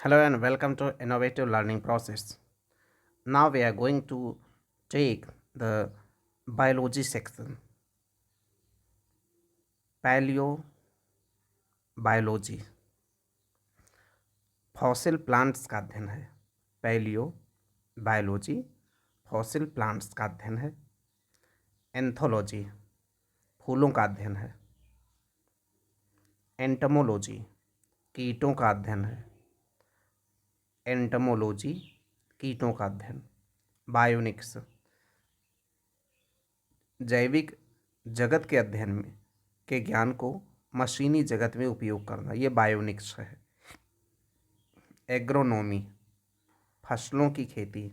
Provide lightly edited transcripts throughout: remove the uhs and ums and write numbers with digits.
Hello and welcome to Innovative Learning Process. Now we are going to take the biology section. Paleobiology fossil plants का अध्ययन है। पैलियोबायोलॉजी fossil plants का अध्ययन है। Anthology फूलों का अध्ययन है। एंटमोलॉजी कीटों का अध्ययन है। एंटमोलॉजी कीटों का अध्ययन। बायोनिक्स जैविक जगत के अध्ययन में के ज्ञान को मशीनी जगत में उपयोग करना, ये बायोनिक्स है। एग्रोनॉमी फसलों की खेती।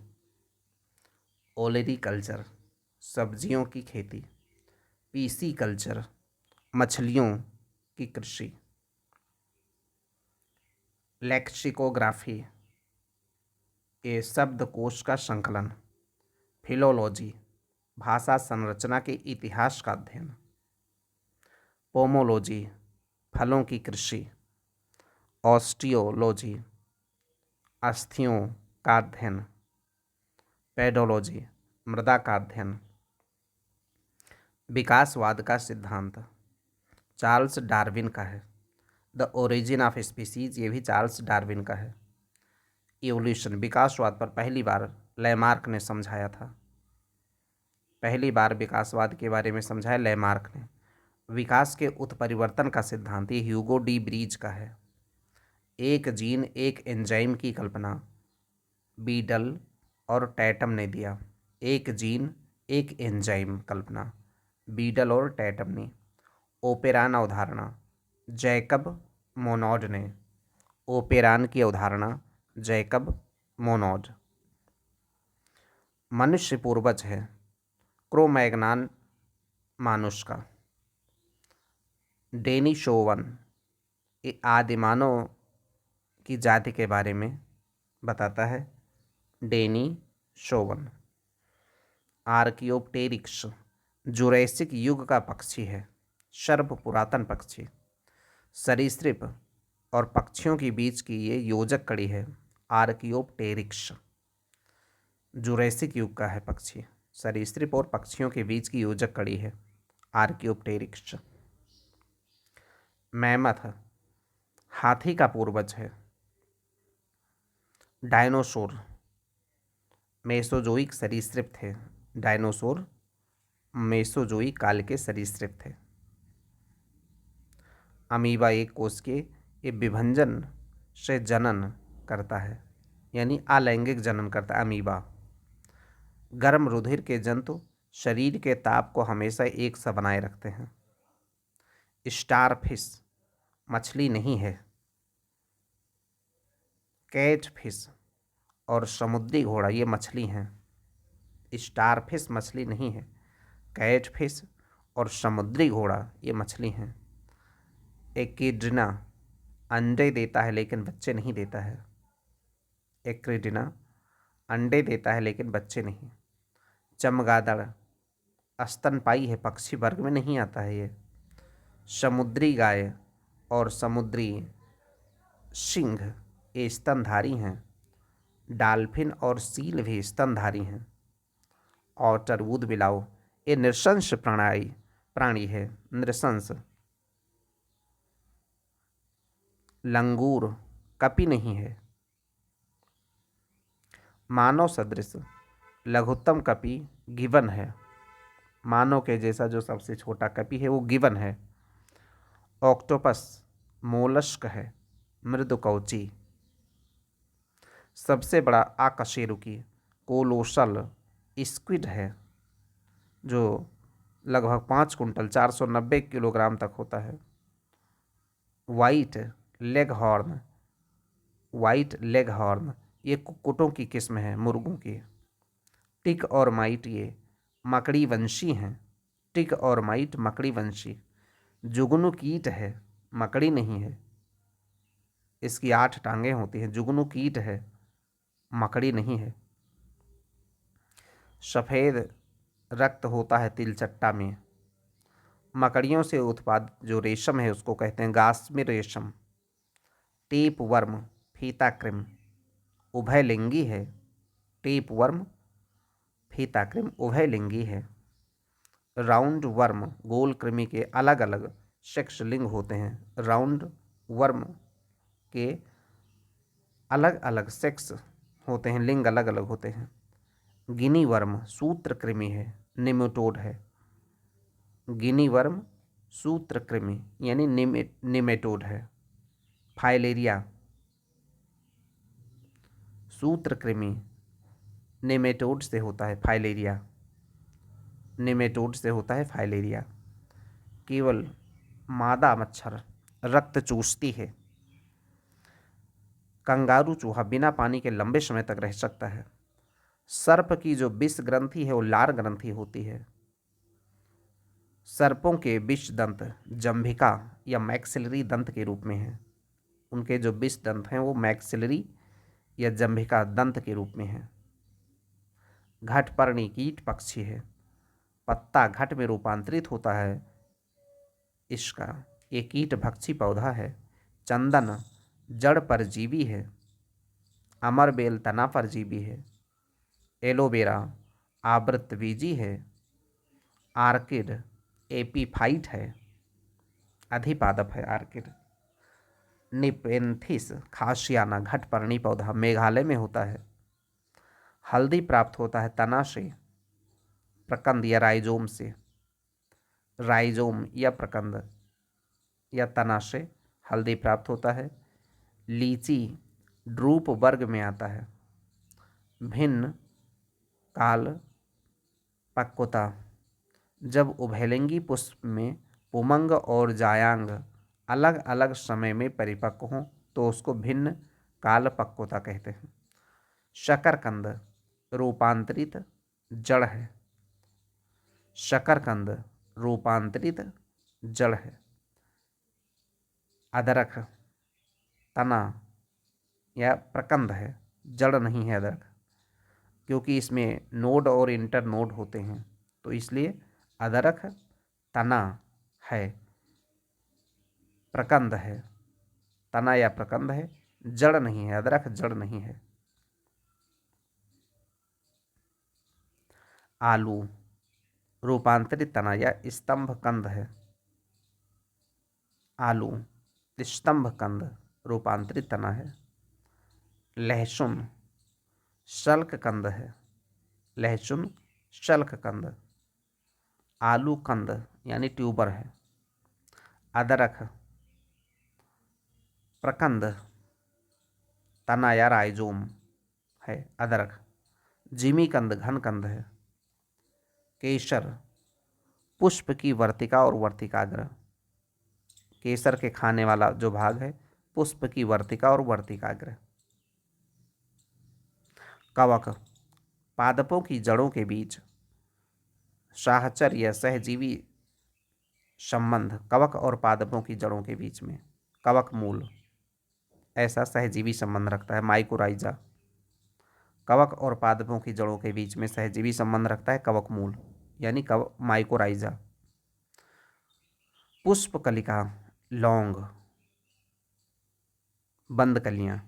ओलेरीकल्चर सब्जियों की खेती। पीसी कल्चर मछलियों की कृषि। लेक्सिकोग्राफी ये शब्दकोश का संकलन। फिलोलॉजी भाषा संरचना के इतिहास का अध्ययन। पोमोलॉजी फलों की कृषि। ऑस्टियोलॉजी अस्थियों का अध्ययन। पेडोलॉजी मृदा का अध्ययन। विकासवाद का सिद्धांत चार्ल्स डार्विन का है। द ओरिजिन ऑफ स्पीसीज ये भी चार्ल्स डार्विन का है। इवोल्यूशन विकासवाद पर पहली बार लैमार्क ने समझाया था। पहली बार विकासवाद के बारे में समझाया लैमार्क ने। विकास के उत्परिवर्तन का सिद्धांत ये ह्यूगो डी ब्रीज का है। एक जीन एक एंजाइम की कल्पना बीडल और टैटम ने दिया। एक जीन एक एंजाइम कल्पना बीडल और टैटम ने। ओपेरान अवधारणा जैकब मोनोड ने। ओपेरान की अवधारणा जैकब मोनोड। मनुष्य पूर्वज है क्रोमैग्नान मानुष का। डेनिसोवन ये आदिमानव की जाति के बारे में बताता है। डेनिसोवन। आर्कियोप्टेरिक्स जुरैसिक युग का पक्षी है। सर्व पुरातन पक्षी। सरीसृप और पक्षियों के बीच की ये योजक कड़ी है। आर्कियोप्टेरिक्स जुरैसिक युग का है पक्षी। सरीसृप और पक्षियों के बीच की योजक कड़ी है आर्कियोप्टेरिक्स। मैमथ हाथी का पूर्वज है। डायनासोर मेसोजोइक सरीसृप थे। डायनासोर मेसोजोइक काल के सरीसृप थे। अमीबा एक कोश के ये विभंजन से जनन करता है, यानी अलैंगिक जनन करता है अमीबा। गर्म रुधिर के जंतु शरीर के ताप को हमेशा एक सा बनाए रखते हैं। स्टारफिश मछली नहीं है। कैटफिश और समुद्री घोड़ा ये मछली हैं। स्टारफिश मछली नहीं है। कैटफिश और समुद्री घोड़ा ये मछली हैं। एक्रिडिना अंडे देता है लेकिन बच्चे नहीं देता है। एक्रिडिना अंडे देता है लेकिन बच्चे नहीं। चमगादड़ स्तनपायी है, पक्षी वर्ग में नहीं आता है ये। समुद्री गाय और समुद्री सिंह ये स्तनधारी हैं। डाल्फिन और सील भी स्तनधारी हैं। ऑटर वुडबिलाव ये नृशंस प्राणी है। नृशंस। लंगूर कपि नहीं है। मानव सदृश लघुत्तम कपि गिवन है। मानव के जैसा जो सबसे छोटा कपि है वो गिवन है। ऑक्टोपस मोलस्क है। मृदुकवची। सबसे बड़ा आकशेरुकी कोलोसल स्क्विड है, जो लगभग 5 कुंटल 490 किलोग्राम तक होता है। वाइट लेग हॉर्न ये कुक्कुटों की किस्म है, मुर्गों की। टिक और माइट ये मकड़ी वंशी हैं। टिक और माइट मकड़ी वंशी। जुगनू कीट है, मकड़ी नहीं है। इसकी 8 टांगें होती हैं। जुगनू कीट है, मकड़ी नहीं है। सफ़ेद रक्त होता है तिलचट्टा में। मकड़ियों से उत्पादित जो रेशम है उसको कहते हैं गास्मिर रेशम। टेप वर्म फीताकृम उभयलिंगी है। टेप वर्म फीताकृम उभयलिंगी है। राउंड वर्म गोल कृमि के अलग अलग सेक्स लिंग होते हैं। राउंड वर्म के अलग अलग सेक्स होते हैं, लिंग अलग अलग होते हैं। गिनी वर्म सूत्र कृमि है, निमेटोड है। गिनी वर्म सूत्र कृमि यानी निमेटोड है। फाइलेरिया सूत्र कृमि निमेटोड से होता है। फाइलेरिया निमेटोड से होता है फाइलेरिया। केवल मादा मच्छर रक्त चूसती है। कंगारू चूहा बिना पानी के लंबे समय तक रह सकता है। सर्प की जो विष ग्रंथि है वो लार ग्रंथि होती है। सर्पों के विष दंत जंभिका या मैक्सिलरी दंत के रूप में हैं। उनके जो विष दंत हैं वो मैक्सिलरी या जंभिका दंत के रूप में हैं। घटपर्णी कीट पक्षी है। पत्ता घट में रूपांतरित होता है इसका। ये कीट भक्षी पौधा है। चंदन जड़ परजीवी है। अमरबेल तना परजीवी है। एलोवेरा आवृतबीजी है। आर्किड एपीफाइट है, अधिपादप है आर्किड। निपेंथिस खासियाना घटपर्णी पौधा मेघालय में होता है। हल्दी प्राप्त होता है तना से, प्रकंद या राइजोम से। राइजोम या प्रकंद या तना से हल्दी प्राप्त होता है। लीची ड्रूप वर्ग में आता है। भिन्न काल पक्वता जब उभयलिंगी पुष्प में पुमंग और जायांग अलग अलग समय में परिपक्व हों तो उसको भिन्न काल पक्वता कहते हैं। शकरकंद रूपांतरित जड़ है। शकरकंद रूपांतरित जड़ है। अदरक तना या प्रकंद है, जड़ नहीं है अदरक, क्योंकि इसमें नोड और इंटर नोड होते हैं तो इसलिए अदरक तना है, प्रकंद है। तना या प्रकंद है, जड़ नहीं है। अदरक जड़ नहीं है। आलू रूपांतरित तना या स्तंभ कंद है। आलू स्तंभ कंद रूपांतरित तना है। लहसुन शल्क कंद है। लहसुन शल्क कंद। आलू कंद यानी ट्यूबर है। अदरक प्रकंद तना या राइजोम है अदरक। जिमी कंद घन कंद है। केसर पुष्प की वर्तिका और वर्तिकाग्र। केसर के खाने वाला जो भाग है पुष्प की वर्तिका और वर्तिकाग्र। कवक पादपों की जड़ों के बीच साहचर्य या सहजीवी संबंध। कवक और पादपों की जड़ों के बीच में कवक मूल ऐसा सहजीवी संबंध रखता है। माइकोराइजा कवक और पादपों की जड़ों के बीच में सहजीवी संबंध रखता है कवक मूल यानी माइकोराइजा। पुष्प कलिका लौंग बंद कलियां।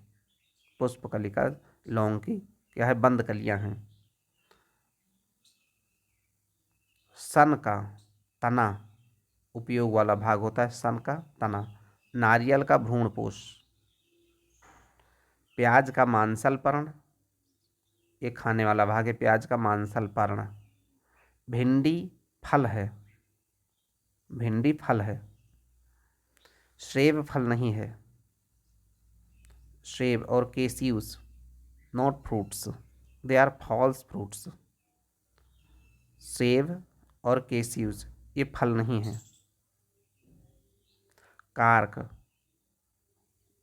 पुष्प कलिका लौंग की क्या है, बंद कलियां हैं। सन का तना उपयोग वाला भाग होता है, सन का तना। नारियल का भ्रूणपोष। प्याज का मांसल पर्ण ये खाने वाला भाग है, प्याज का मांसल पर्ण। भिंडी फल है। भिंडी फल है। सेब फल नहीं है। सेब और cashews not fruits, they are false fruits. सेब और केसियूस ये फल नहीं है। कार्क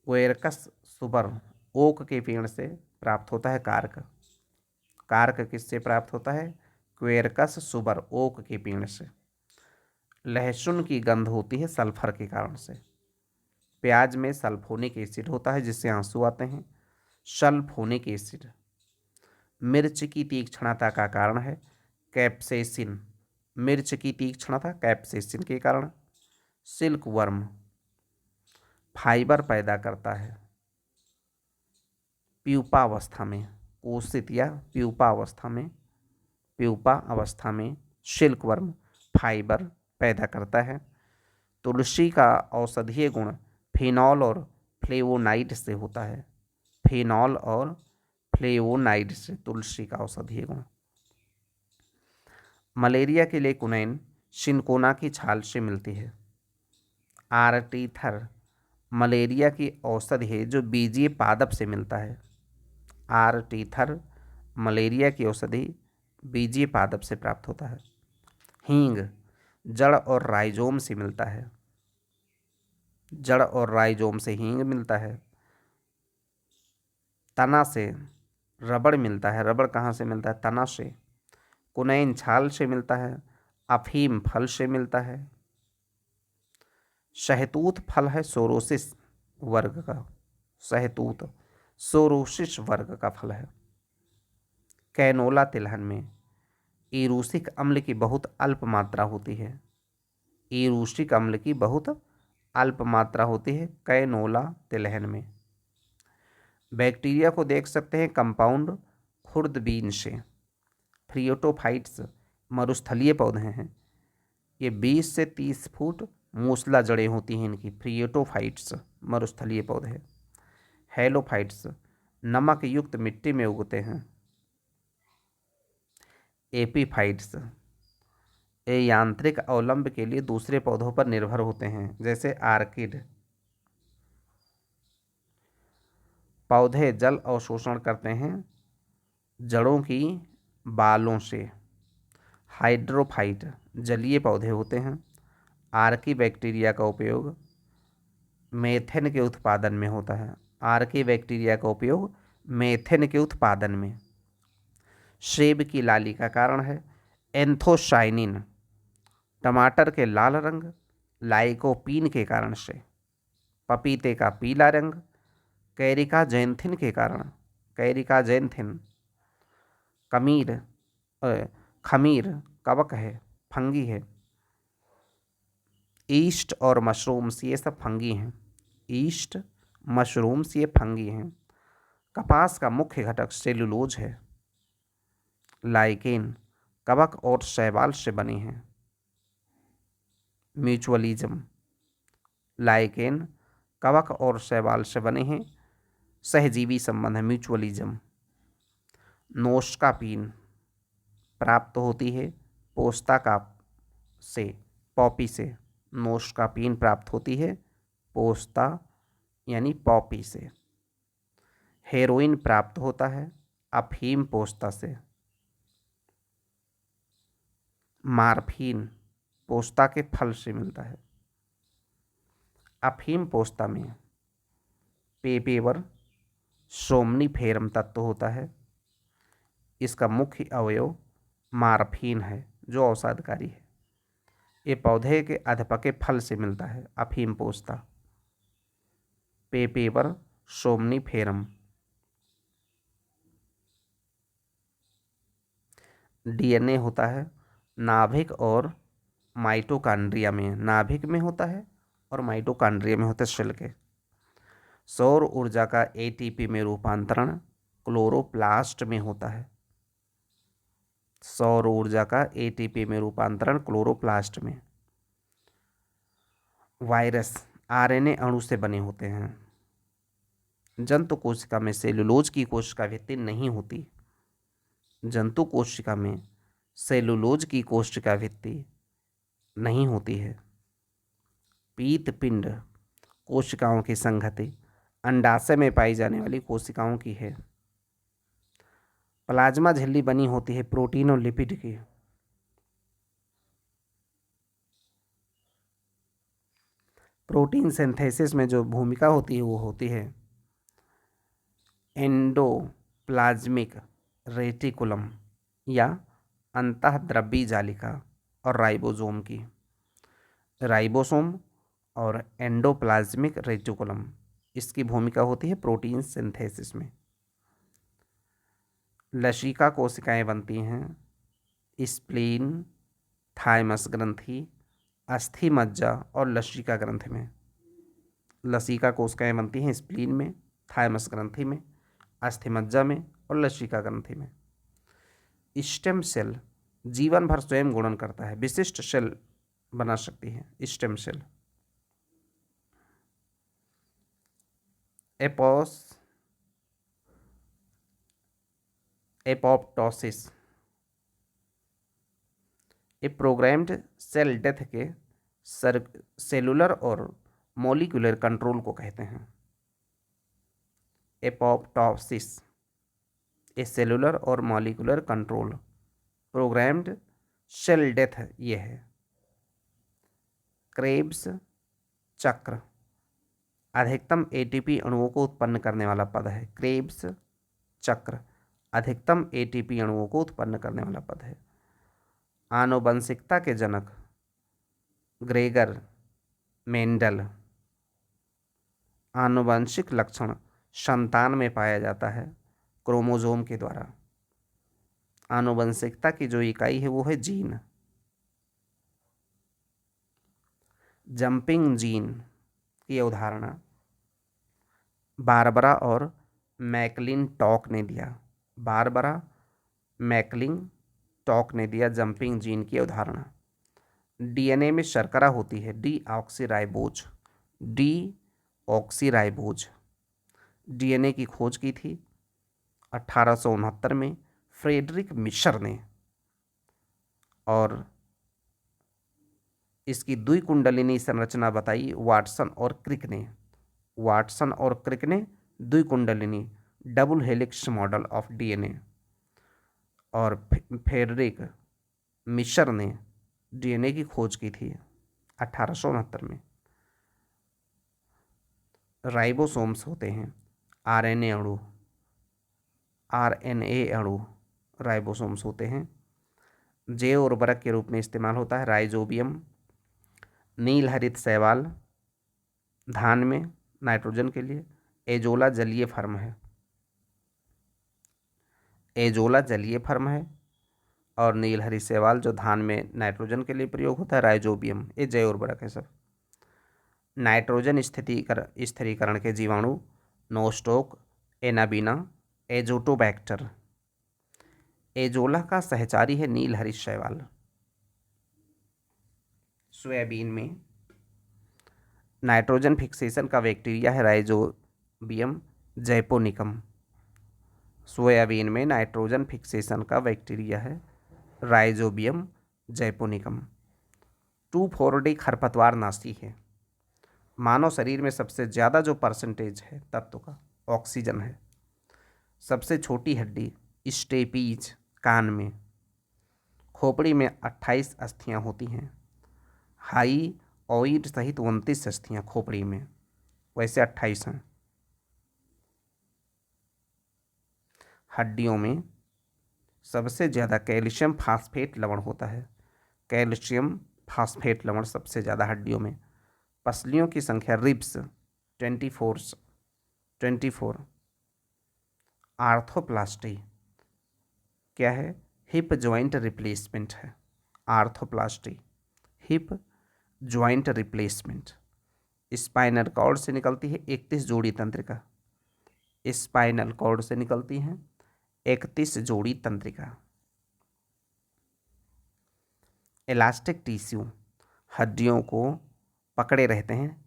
क्वेरकस सुबर ओक के पेड़ से प्राप्त होता है कार्क। कार्क किससे प्राप्त होता है, क्वेरकस सुबर ओक के पेड़ से। लहसुन की गंध होती है सल्फर के कारण से। प्याज में सल्फोनिक एसिड होता है जिससे आंसू आते हैं, सल्फोनिक एसिड। मिर्च की तीक्ष्णता का कारण है कैप्सेसिन। मिर्च की तीक्ष्णता कैप्सेसिन के कारण। सिल्क वर्म फाइबर पैदा करता है। प्यूपा अवस्था में, कोशित या प्यूपा अवस्था में सिल्कवर्म फाइबर पैदा करता है। तुलसी का औषधीय गुण फिनॉल और फ्लेवोनाइड से होता है। फिनॉल और फ्लेवोनाइड से तुलसी का औषधीय गुण। मलेरिया के लिए कुनैन सिनकोना की छाल से मिलती है। आर्टीथर मलेरिया की औषधि है जो बीजीय पादप से मिलता है। आर्टीथर मलेरिया की औषधि बीजीय पादप से प्राप्त होता है। हींग जड़ और राइजोम से मिलता है। जड़ और राइजोम से हींग मिलता है। तना से रबड़ मिलता है। रबड़ कहाँ से मिलता है? तना से। कुनैन छाल से मिलता है। अफीम फल से मिलता है। शहतूत फल है सोरोसिस वर्ग का। शहतूत सोरोसिस वर्ग का फल है। कैनोला तिलहन में इरूसिक अम्ल की बहुत अल्प मात्रा होती है। इरूसिक अम्ल की बहुत अल्प मात्रा होती है कैनोला तिलहन में। बैक्टीरिया को देख सकते हैं कंपाउंड खुर्दबीन से। फ्रियोटोफाइट्स मरुस्थलीय पौधे हैं। ये 20 से 30 फुट मूसला जड़ें होती हैं इनकी। फ्रियोटोफाइट्स मरुस्थलीय पौधे। हेलोफाइट्स नमक युक्त मिट्टी में उगते हैं। एपीफाइट्स ये यांत्रिक अवलंब के लिए दूसरे पौधों पर निर्भर होते हैं, जैसे आर्किड। पौधे जल अवशोषण करते हैं जड़ों की बालों से। हाइड्रोफाइट जलीय पौधे होते हैं। आर्की बैक्टीरिया का उपयोग मेथेन के उत्पादन में होता है। आर्की बैक्टीरिया का उपयोग मेथेन के उत्पादन में। सेब की लाली का कारण है एंथोसाइनिन। टमाटर के लाल रंग लाइकोपीन के कारण से। पपीते का पीला रंग कैरिका जैंथिन के कारण। कैरिका जैंथिन खमीर कवक है, फंगी है। ईस्ट और मशरूम्स ये सब फंगी हैं। ईस्ट मशरूम्स ये फंगी हैं। कपास का मुख्य घटक सेलुलोज है। लाइकेन कवक और शैवाल से बने हैं। म्यूचुअलिज्म लाइकेन कवक और शैवाल से बने हैं। सहजीवी संबंध है म्यूचुअलिज्म। नोस्कापीन प्राप्त होती है पोस्ता का से, पॉपी से। नोस्कापीन प्राप्त होती है पोस्ता यानी पॉपी से। हेरोइन प्राप्त होता है अफीम पोस्ता से। मार्फिन पोस्ता के फल से मिलता है। अफीम पोस्ता में पेपेवर सोमनीफेरम तत्व होता है। इसका मुख्य अवयव मार्फिन है जो औषधकारी है। ये पौधे के अधपके फल से मिलता है। अफीम पोस्ता पेपेवर सोमनीफेरम। डीएनए होता है नाभिक और माइटोकांड्रिया में। नाभिक में होता है और माइटोकांड्रिया में होता है सेल के। सौर ऊर्जा का एटीपी में रूपांतरण क्लोरोप्लास्ट में होता है। सौर ऊर्जा का एटीपी में रूपांतरण क्लोरोप्लास्ट में। वायरस आरएनए अणु से बने होते हैं। जंतु कोशिका में सेलुलोज की कोशिका भित्ति नहीं होती। जंतु कोशिका में सेलुलोज की कोशिका भित्ति नहीं होती है। पीत पिंड कोशिकाओं की संगति अंडाशय में पाई जाने वाली कोशिकाओं की है। प्लाज्मा झिल्ली बनी होती है प्रोटीन और लिपिड की। प्रोटीन सिंथेसिस में जो भूमिका होती है वो होती है एंडोप्लाज्मिक रेटिकुलम या अंतःद्रव्यी जालिका और राइबोसोम की। राइबोसोम और एंडोप्लाज्मिक रेटिकुलम इसकी भूमिका होती है प्रोटीन सिंथेसिस में। लसिका कोशिकाएं बनती हैं स्प्लीन, थाइमस ग्रंथि, अस्थि मज्जा और लसिका ग्रंथि में। लसिका कोशिकाएं बनती हैं स्प्लीन में, थाइमस ग्रंथि में अस्थिमज्जा में और लसिका ग्रंथि में। स्टेम सेल जीवन भर स्वयं गुणन करता है, विशिष्ट सेल बना सकती है stem cell. Apoptosis a programmed cell death के सेलुलर और मॉलिक्यूलर कंट्रोल को कहते हैं। एपोप्टोसिस ए सेलुलर और molecular control, programmed cell death ये है। क्रेब्स चक्र अधिकतम एटीपी अणुओं को उत्पन्न करने वाला पद है। क्रेब्स चक्र अधिकतम एटीपी अणुओं को उत्पन्न करने वाला पद है। आनुवंशिकता के जनक ग्रेगर मेंडल। आनुवंशिक लक्षण संतान में पाया जाता है क्रोमोसोम के द्वारा। आनुवंशिकता की जो इकाई है वो है जीन। जंपिंग जीन की अवधारणा बारबरा और मैकलिनटॉक ने दिया। बारबरा मैकलिनटॉक ने दिया जंपिंग जीन की अवधारणा। डीएनए में शर्करा होती है, डीऑक्सीराइबोज। डीऑक्सीराइबोज डीएनए की खोज की थी 1869 में फ्रेडरिक मिशर ने, और इसकी द्विकुंडलिनी संरचना बताई वाटसन और क्रिक ने। वाटसन और क्रिक ने द्विकुंडलिनी double helix model of DNA, और फ्रेडरिक मिशर ने डीएनए की खोज की थी 1869 में। राइबोसोम्स होते हैं आरएनए अणु, आरएनए अणु राइबोसोम्स होते हैं। जैव उर्वरक के रूप में इस्तेमाल होता है राइजोबियम। नील हरित शैवाल धान में नाइट्रोजन के लिए। एजोला जलीय फर्म है, एजोला जलीय फर्म है। और नील हरित शैवाल जो धान में नाइट्रोजन के लिए प्रयोग होता है राइजोबियम, ये जैव उर्वरक है सब। नाइट्रोजन स्थिरीकरण के जीवाणु नोस्टोक, एनाबीना, एजोटोबैक्टर। एजोला का सहचारी है नील हरित शैवाल। सोयाबीन में नाइट्रोजन फिक्सेशन का बैक्टीरिया है राइजोबियम जैपोनिकम। सोयाबीन में नाइट्रोजन फिक्सेशन का बैक्टीरिया है राइजोबियम जैपोनिकम। 2,4-D खरपतवार नाशी है। मानव शरीर में सबसे ज़्यादा जो परसेंटेज है तत्व का ऑक्सीजन है। सबसे छोटी हड्डी स्टेपीज कान में। खोपड़ी में 28 अस्थियां होती हैं। हाई ऑइड सहित 29 अस्थियां खोपड़ी में, वैसे 28 हैं। हड्डियों में सबसे ज़्यादा कैल्शियम फास्फेट लवण होता है। कैल्शियम फास्फेट लवण सबसे ज़्यादा हड्डियों में। पसलियों की संख्या रिब्स 24। आर्थोप्लास्टी क्या है? हिप जॉइंट रिप्लेसमेंट है। Arthroplasty hip joint replacement. Spinal cord से निकलती है 31 जोड़ी तंत्रिका। स्पाइनल कॉर्ड से निकलती हैं 31 जोड़ी तंत्रिका। इलास्टिक टिश्यू हड्डियों को पकड़े रहते हैं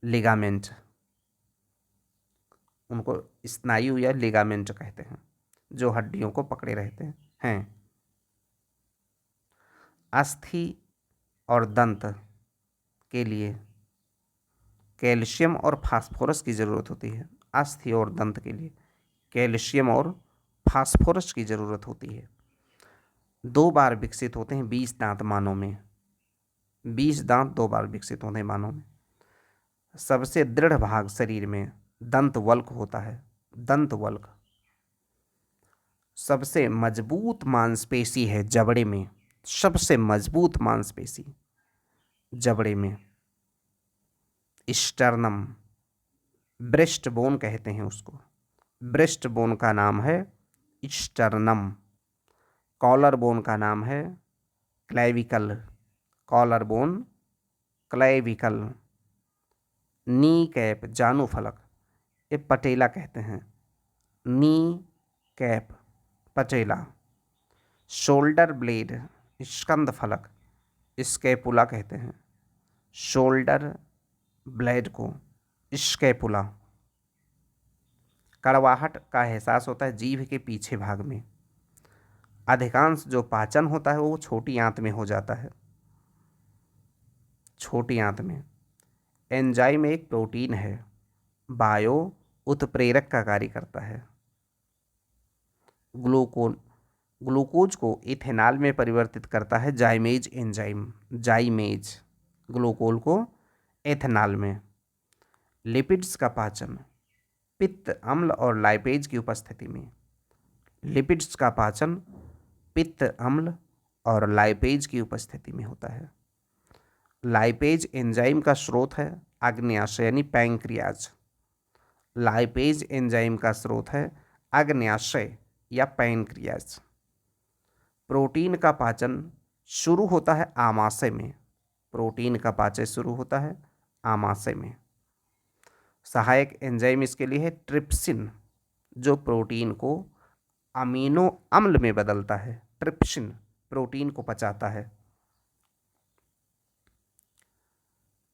लिगामेंट, उनको स्नायु या लिगामेंट कहते हैं, जो हड्डियों को पकड़े रहते हैं। अस्थि और दंत के लिए कैल्शियम और फास्फोरस की ज़रूरत होती है। अस्थि और दंत के लिए कैल्शियम और फास्फोरस की ज़रूरत होती है। 2 बार विकसित होते हैं 20 दांत मानव में। 20 दांत 2 बार विकसित होते हैं मानव में। सबसे दृढ़ भाग शरीर में दंत वल्क होता है। दंत वल्क सबसे मजबूत मांसपेशी है जबड़े में। सबसे मजबूत मांसपेशी जबड़े में। स्टर्नम ब्रेस्ट बोन कहते हैं उसको। ब्रेस्ट बोन का नाम है स्टर्नम। कॉलर बोन का नाम है clavicle. Collar bone clavicle. Knee cap जानु फलक ये पटेला कहते हैं। Knee cap patella, shoulder blade स्कंद फलक, स्कैपुला कहते हैं, शोल्डर ब्लेड को स्कैपुला। कड़वाहट का एहसास होता है जीभ के पीछे भाग में। अधिकांश जो पाचन होता है वो छोटी आंत में हो जाता है, छोटी आंत में। एंजाइम एक प्रोटीन है, बायो उत्प्रेरक का कार्य करता है। ग्लूकोज को इथेनॉल में परिवर्तित करता है जाइमेज एंजाइम, जाइमेज ग्लूकोज को एथेनॉल में। लिपिड्स का पाचन पित्त अम्ल और लाइपेज की उपस्थिति में, लिपिड्स का पाचन पित्त अम्ल और लाइपेज की उपस्थिति में होता है। लाइपेज एंजाइम का स्रोत है आग्नेयाशय यानी पैंक्रियाज। लाइपेज एंजाइम का स्रोत है आग्नेयाशय या पैंक्रियाज। प्रोटीन का पाचन शुरू होता है आमाशय में, प्रोटीन का पाचन शुरू होता है आमाशय में। सहायक एंजाइम इसके लिए है ट्रिप्सिन, जो प्रोटीन को अमीनो अम्ल में बदलता है। ट्रिप्सिन प्रोटीन को पचाता है।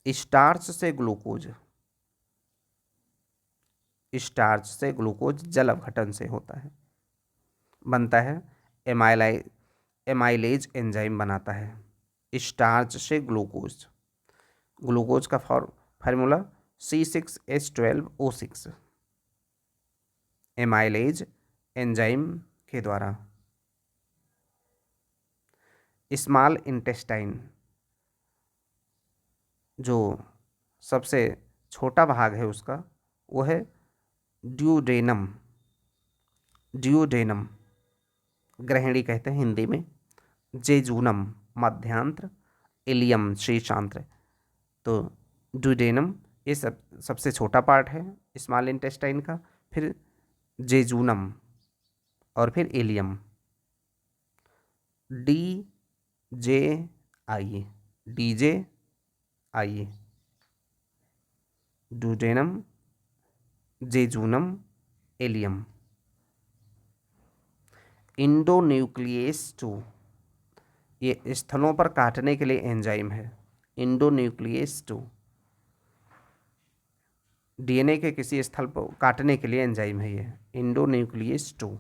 स्टार्च से ग्लूकोज, स्टार्च से ग्लूकोज जल अपघटन से होता है, बनता है। एमाइलेज एंजाइम बनाता है स्टार्च से ग्लूकोज। ग्लूकोज का फार्मूला C6H12O6। एमाइलेज एंजाइम के द्वारा। स्मॉल इंटेस्टाइन, जो सबसे छोटा भाग है उसका, वो है ड्यूडेनम। ड्यूडेनम ग्रहणी कहते हैं हिंदी में। जेजूनम मध्यांत्र, इलियम शीर्षांत्र। तो ड्यूडेनम ये सबसे छोटा पार्ट है स्मॉल इंटेस्टाइन का, फिर जेजूनम और फिर इलियम। डीजे आइए ड्यूडेनम, जेजूनम, इलियम। इंडोन्यूक्लियेस 2 ये स्थलों पर काटने के लिए एंजाइम है। इंडोन्यूक्लियेस 2 डीएनए के किसी स्थल पर काटने के लिए एंजाइम है ये इंडोन्यूक्लियेस 2।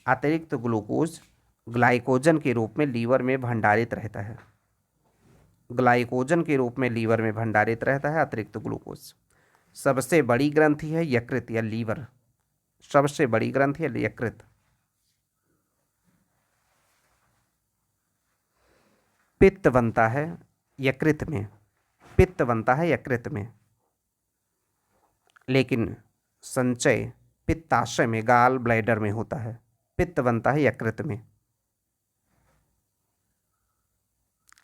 अतिरिक्त ग्लूकोज ग्लाइकोजन के रूप में लीवर में भंडारित रहता है। ग्लाइकोजन के रूप में लीवर में भंडारित रहता है अतिरिक्त ग्लूकोज। सबसे बड़ी ग्रंथि है यकृत या लीवर, सबसे बड़ी ग्रंथि है यकृत। पित्त बनता है यकृत में, पित्त बनता है यकृत में, लेकिन संचय पित्ताशय में गाल ब्लैडर में होता है। पित्त बनता है यकृत में,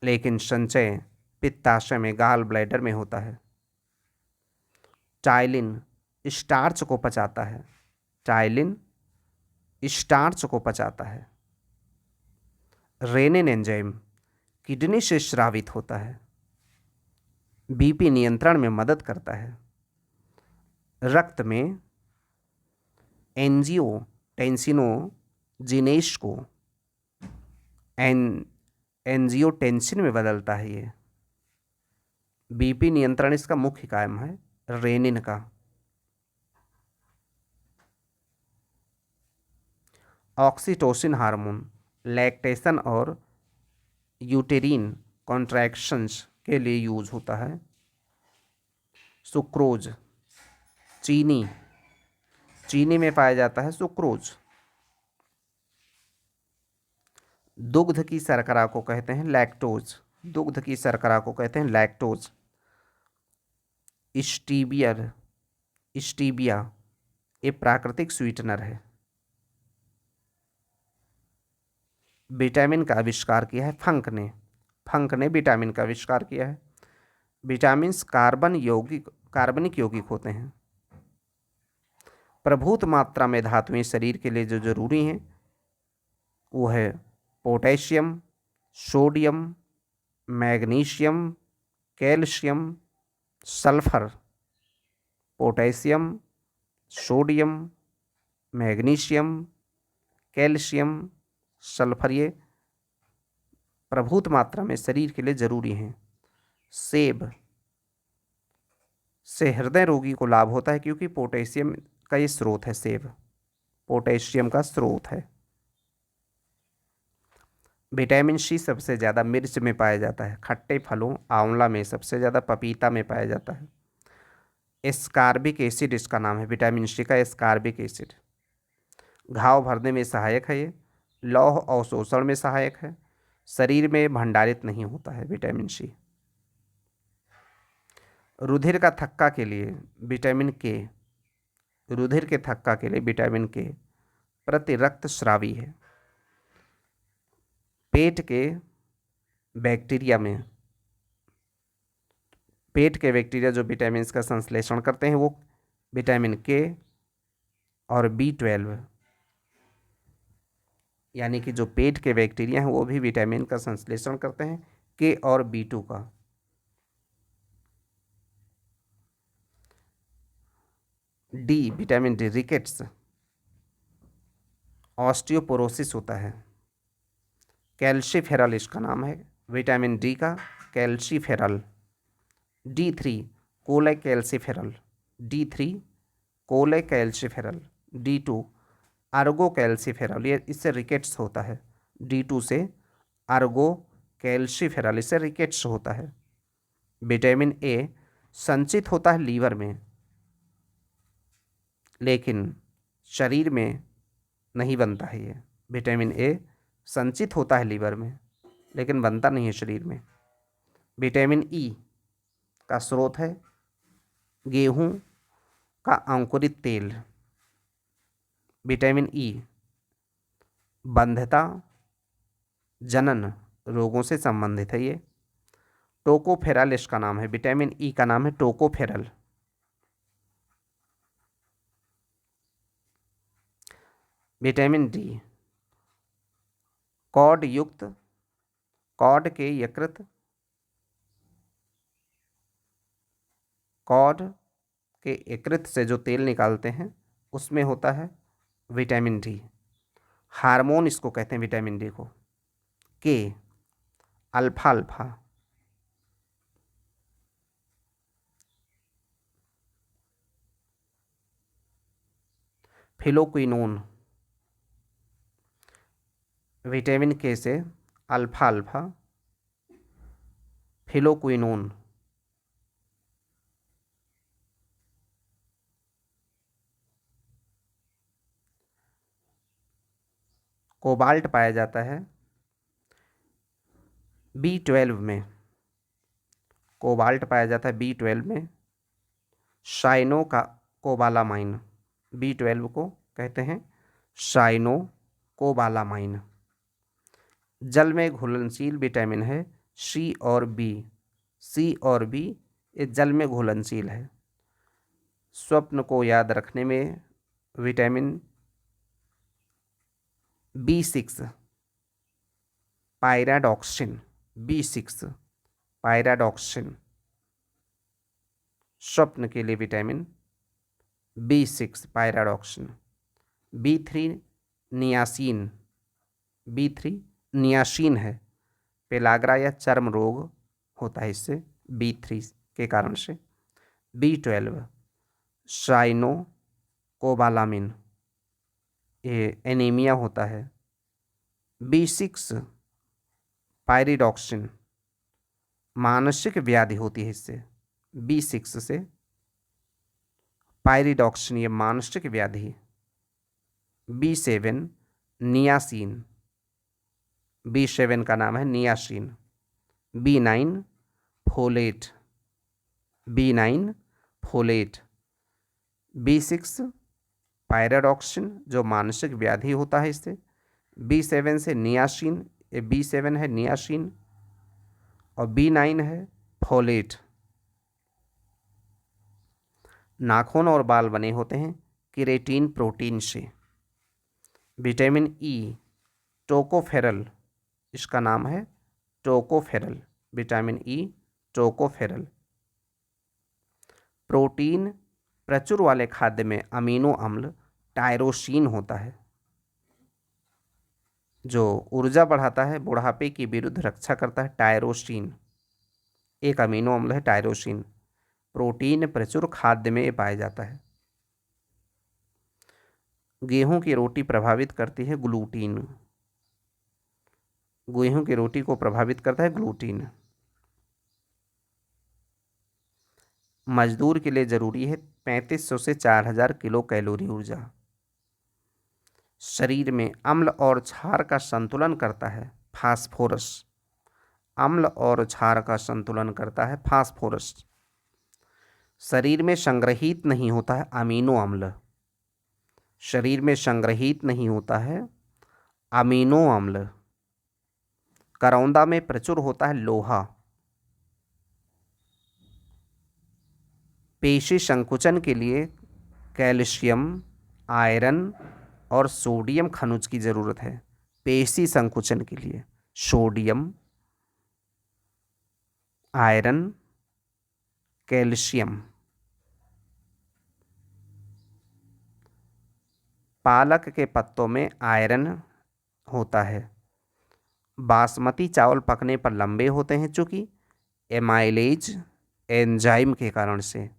लेकिन संचय पित्ताशय में गाल ब्लैडर में होता है। टाइलिन स्टार्च को पचाता है, टाइलिन स्टार्च को पचाता है। रेनिन एंजाइम किडनी से स्रावित होता है, बीपी नियंत्रण में मदद करता है। रक्त में एंजियोटेंसिनोजिनेस को एंजियोटेंसिन में बदलता है। ये बीपी नियंत्रण इसका मुख्य काम है रेनिन का। ऑक्सीटोसिन हार्मोन लैक्टेशन और यूटेरिन कॉन्ट्रैक्शंस के लिए यूज होता है। सुक्रोज चीनी, चीनी में पाया जाता है सुक्रोज। दुग्ध की शर्करा को कहते हैं लैक्टोज, दुग्ध की शर्करा को कहते हैं लैक्टोज। स्टीबिया ये प्राकृतिक स्वीटनर है। विटामिन का आविष्कार किया है फंक ने, फंक ने विटामिन का आविष्कार किया है। विटामिन्स कार्बनिक यौगिक होते हैं। प्रभूत मात्रा में धातुएं शरीर के लिए जो जरूरी हैं वो है potassium, sodium, magnesium, calcium, sulphur. Potassium, sodium, magnesium, calcium, sulphur ये प्रभूत मात्रा में शरीर के लिए जरूरी हैं। सेब से हृदय रोगी को लाभ होता है क्योंकि पोटेशियम का ये स्रोत है। सेब पोटेशियम का स्रोत है। विटामिन सी सबसे ज़्यादा मिर्च में पाया जाता है। खट्टे फलों आंवला में सबसे ज़्यादा पपीता में पाया जाता है। एस्कार्बिक एसिड इसका नाम है, विटामिन सी का एस्कार्बिक एसिड। घाव भरने में सहायक है ये। लौह अवशोषण में सहायक है। शरीर में भंडारित नहीं होता है विटामिन सी। रुधिर का थक्का के लिए विटामिन के, रुधिर के थक्का के लिए विटामिन के प्रति रक्तस्रावी है। पेट के बैक्टीरिया में, पेट के बैक्टीरिया जो विटामिन का संश्लेषण करते हैं वो विटामिन के और B12, यानी कि जो पेट के बैक्टीरिया हैं वो भी विटामिन का संश्लेषण करते हैं, के और B2 का। D, vitamin D, rickets, osteoporosis होता है। कैल्शिफेरल इसका नाम है, विटामिन डी का कैल्शिफेरल। D3 कोलेकैल्सिफेरल, D3 कोलेकैल्सिफेरल। D2 आर्गोकैल्सिफेरल, ये इससे रिकेट्स होता है। D2 से आर्गोकैल्सिफेरल, इससे रिकेट्स होता है। विटामिन ए संचित होता है लीवर में, लेकिन शरीर में नहीं बनता है। ये विटामिन ए संचित होता है लीवर में लेकिन बनता नहीं है शरीर में। विटामिन ई का स्रोत है गेहूं का अंकुरित तेल। विटामिन ई बंध्यता जनन रोगों से संबंधित है। ये टोकोफेरल इसका नाम है, विटामिन ई का नाम है टोकोफेरल। विटामिन डी कॉड युक्त, कॉड के यकृत, कॉड के यकृत से जो तेल निकालते हैं उसमें होता है विटामिन डी। हार्मोन इसको कहते हैं विटामिन डी को। के अल्फा अल्फा, फिलोक्विनोन, विटामिन के से अल्फा अल्फा, फिलोक्विनोन। कोबाल्ट पाया जाता है B12 में, कोबाल्ट पाया जाता है B12 में। साइनो का कोबालामाइन, B12 को कहते हैं साइनो कोबालामाइन। जल में घुलनशील विटामिन है सी और बी, सी और बी ये जल में घुलनशील है। स्वप्न को याद रखने में विटामिन B6 पायराडॉक्सिन, B6 पायराडॉक्सिन। स्वप्न के लिए vitamin B6 पायराडॉक्सिन। B3 niacin, B3 niacin है। पेलाग्रा या चर्म रोग होता है इससे, B3 के कारण से। B12 साइनो कोबालामिन, ये एनीमिया होता है। B6 पायरिडॉक्सिन, मानसिक व्याधि होती है इससे। B6 से पायरिडॉक्सिन, ये मानसिक व्याधि। B7 नियासिन, B7 का नाम है niacin. B9 folate, B9 folate. B6 पायराडॉक्सिन जो मानसिक व्याधि होता है इससे। B7 से नियासिन, ये B7 है नियासिन और B9 है फोलेट। नाखून और बाल बने होते हैं केराटिन प्रोटीन से। विटामिन ई टोकोफेरल, इसका नाम है tocopherol, vitamin E tocopherol. Protein प्रचुर वाले खाद्य में अमीनो अम्ल टायरोसिन होता है, जो ऊर्जा बढ़ाता है, बुढ़ापे की विरुद्ध रक्षा करता है। टायरोसिन एक अमीनो अम्ल है, टायरोसिन। प्रोटीन प्रचुर खाद्य में पाया जाता है। गेहूं की रोटी प्रभावित करती है ग्लूटीन। गेहूं की रोटी को प्रभावित करता है ग्लूटीन। मजदूर के लिए जरूरी है 3500 से 4000 किलो कैलोरी ऊर्जा। शरीर में अम्ल और क्षार का संतुलन करता है फास्फोरस। अम्ल और क्षार का संतुलन करता है फास्फोरस। शरीर में संग्रहित नहीं होता है अमीनो अम्ल। शरीर में संग्रहित नहीं होता है अमीनो अम्ल। करौंदा में प्रचुर होता है लोहा। पेशी संकुचन के लिए कैल्शियम, आयरन और सोडियम खनिज की जरूरत है। पेशी संकुचन के लिए सोडियम, आयरन, कैल्शियम। पालक के पत्तों में आयरन होता है। बासमती चावल पकने पर लंबे होते हैं चूंकि एमाइलेज एंजाइम के कारण से।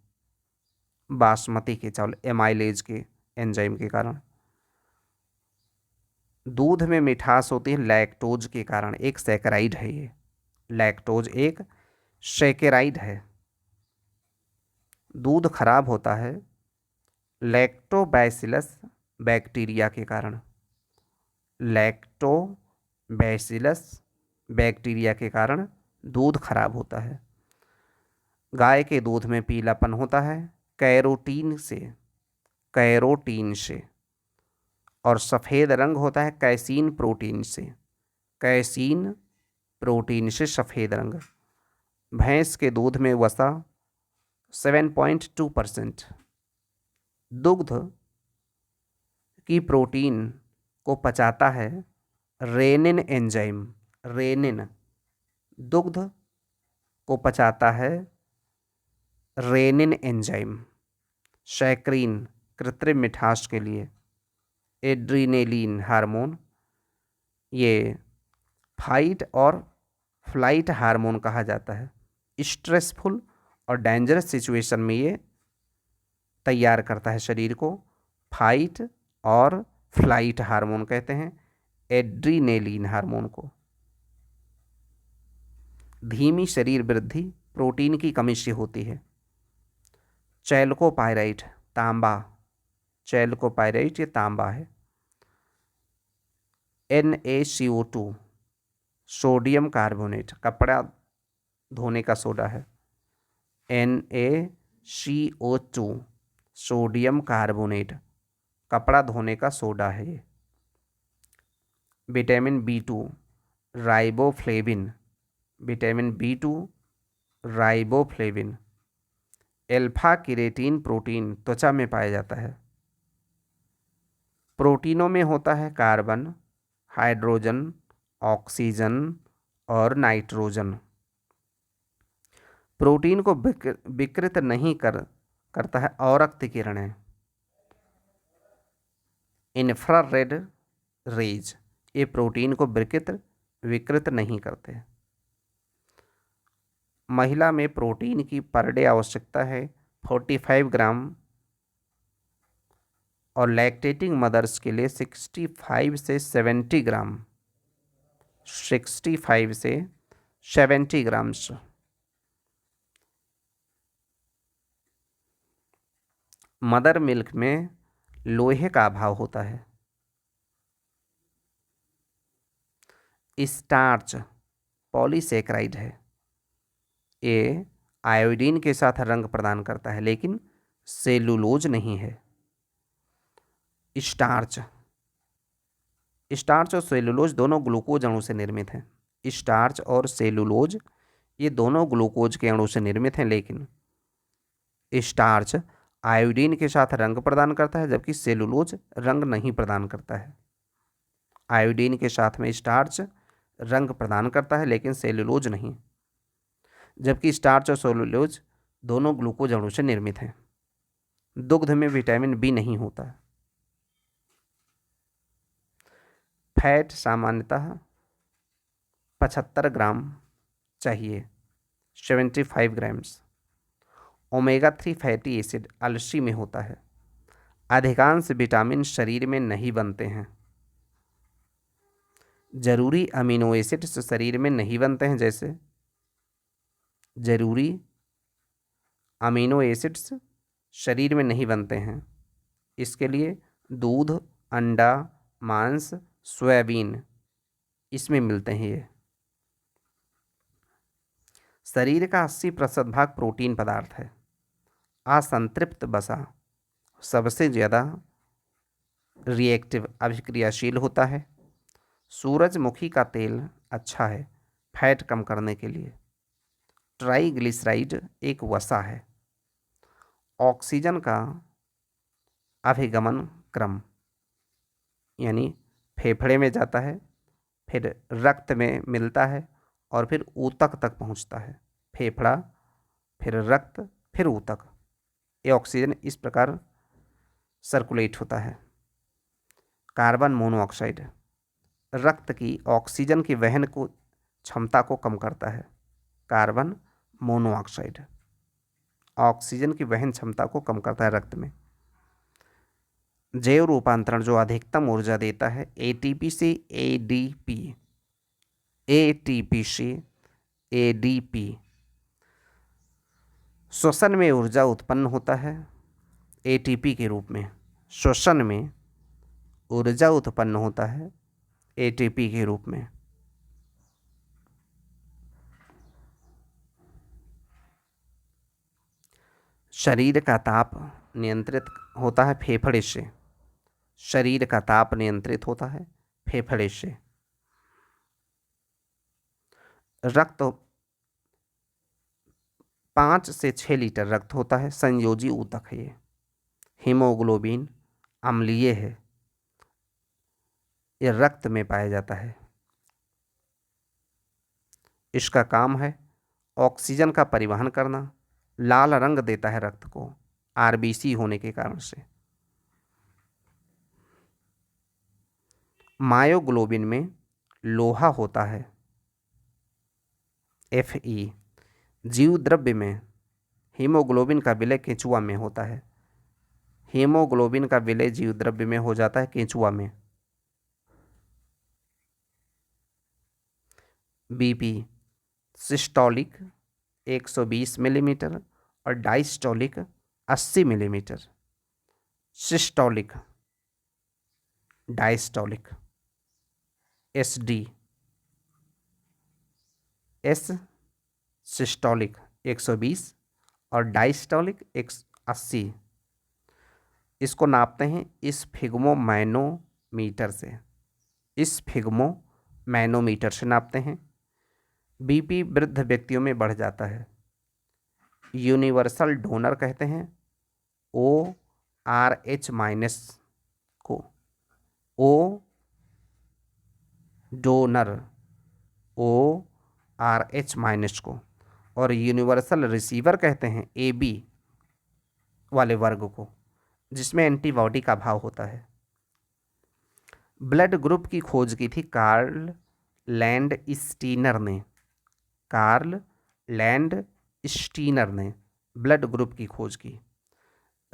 बासमती के चावल एमाइलेज के एंजाइम के कारण। दूध में मिठास होती है लैक्टोज के कारण। एक सैकराइड है ये। लैक्टोज एक सैकराइड है। दूध खराब होता है लैक्टोबैसिलस बैक्टीरिया के कारण। लैक्टोबैसिलस बैक्टीरिया के कारण दूध खराब होता है। गाय के दूध में पीलापन होता है कैरोटीन से। कैरोटीन से। और सफ़ेद रंग होता है कैसीन प्रोटीन से। कैसीन प्रोटीन से सफ़ेद रंग। भैंस के दूध में वसा 7.2%। दुग्ध की प्रोटीन को पचाता है रेनिन एंजाइम। रेनिन दुग्ध को पचाता है रेनिन एंजाइम। सैक्रीन कृत्रिम मिठास के लिए एड्रीनेलिन हार्मोन। ये फाइट और फ्लाइट हार्मोन कहा जाता है। स्ट्रेसफुल और डेंजरस सिचुएशन में ये तैयार करता है शरीर को। फाइट और फ्लाइट हार्मोन कहते हैं एड्रीनेलिन हार्मोन को। धीमी शरीर वृद्धि प्रोटीन की कमी से होती है। चैल्कोपायराइट तांबा। चैल्कोपायराइट ये तांबा है। NaCO2 सोडियम कार्बोनेट कपड़ा धोने का सोडा है। NaCO2 सोडियम कार्बोनेट कपड़ा धोने का सोडा है ये। Vitamin B2 riboflavin. Vitamin B2 riboflavin. Alpha keratin protein त्वचा में पाया जाता है। प्रोटीनों में होता है कार्बन, हाइड्रोजन, ऑक्सीजन और नाइट्रोजन। प्रोटीन को विकृत नहीं करता है औरक्त किरणें। इंफ्रारेड रेज ये प्रोटीन को विकृत नहीं करते। महिला में प्रोटीन की पर डे आवश्यकता है 45 ग्राम और लैक्टेटिंग मदर्स के लिए 65 से 70 ग्राम। 65 से 70 ग्राम्स। मदर मिल्क में लोहे का अभाव होता है। स्टार्च पॉलीसेक्राइड है। ये आयोडीन के साथ रंग प्रदान करता है लेकिन सेलुलोज नहीं है। स्टार्च और सेलुलोज दोनों ग्लूकोज अणु से निर्मित हैं। स्टार्च और सेलुलोज ये दोनों ग्लूकोज के अणु से निर्मित हैं लेकिन स्टार्च आयोडीन के साथ रंग प्रदान करता है जबकि सेलुलोज रंग नहीं प्रदान करता है। आयोडीन के साथ में स्टार्च रंग प्रदान करता है लेकिन सेलुलोज नहीं, जबकि स्टार्च और सेलुलोज दोनों ग्लूकोज अणु से निर्मित हैं। दुग्ध में विटामिन बी नहीं होता। फैट सामान्यतः 75 ग्राम चाहिए, 75 ग्राम्स। ओमेगा 3 फैटी एसिड अलसी में होता है। अधिकांश विटामिन शरीर में नहीं बनते हैं। जरूरी अमीनो एसिड्स शरीर में नहीं बनते हैं, जैसे जरूरी अमीनो एसिड्स शरीर में नहीं बनते हैं। इसके लिए दूध, अंडा, मांस, सोयाबीन इसमें मिलते हैं ये। शरीर का 80% भाग प्रोटीन पदार्थ है। असंतृप्त वसा सबसे ज़्यादा रिएक्टिव अभिक्रियाशील होता है। सूरजमुखी का तेल अच्छा है फैट कम करने के लिए। ट्राइग्लिसराइड एक वसा है। ऑक्सीजन का अभिगमन क्रम यानी फेफड़े में जाता है, फिर रक्त में मिलता है और फिर ऊतक तक पहुंचता है। फेफड़ा, फिर रक्त, फिर ऊतक। ये ऑक्सीजन इस प्रकार सर्कुलेट होता है। कार्बन मोनोऑक्साइड रक्त की ऑक्सीजन की वहन को क्षमता को कम करता है। कार्बन मोनोऑक्साइड ऑक्सीजन की वहन क्षमता को कम करता है रक्त में। जैव रूपांतरण जो अधिकतम ऊर्जा देता है, एटीपी से एडीपी, एटीपी से एडीपी। श्वसन में ऊर्जा उत्पन्न होता है एटीपी के रूप में। श्वसन में ऊर्जा उत्पन्न होता है एटीपी के रूप में। शरीर का ताप नियंत्रित होता है फेफड़े से। शरीर का ताप नियंत्रित होता है फेफड़े से। रक्त 5 से 6 लीटर रक्त होता है। संयोजी ऊतक है ये। हीमोग्लोबिन अम्लीय है, यह रक्त में पाया जाता है। इसका काम है ऑक्सीजन का परिवहन करना। लाल रंग देता है रक्त को आरबीसी होने के कारण से। मायोग्लोबिन में लोहा होता है Fe। जीव द्रव्य में हीमोग्लोबिन का विलय केंचुआ में होता है। हीमोग्लोबिन का विलय जीव द्रव्य में हो जाता है केंचुआ में। बीपी सिस्टोलिक 120 मिलीमीटर और diastolic 80 millimetre. Systolic, diastolic S systolic 120 और डायस्टोलिक 180। इसको नापते हैं स्फिग्मोमैनोमीटर से। स्फिग्मोमैनोमीटर से नापते हैं। बीपी वृद्ध व्यक्तियों में बढ़ जाता है। यूनिवर्सल डोनर कहते हैं ORH- को। ओ डोनर ORH- को। और यूनिवर्सल रिसीवर कहते हैं AB वाले वर्ग को, जिसमें एंटीबॉडी का अभाव होता है। ब्लड ग्रुप की खोज की थी कार्ल लैंडस्टीनर ने। कार्ल लैंडस्टीनर ने ब्लड ग्रुप की खोज की।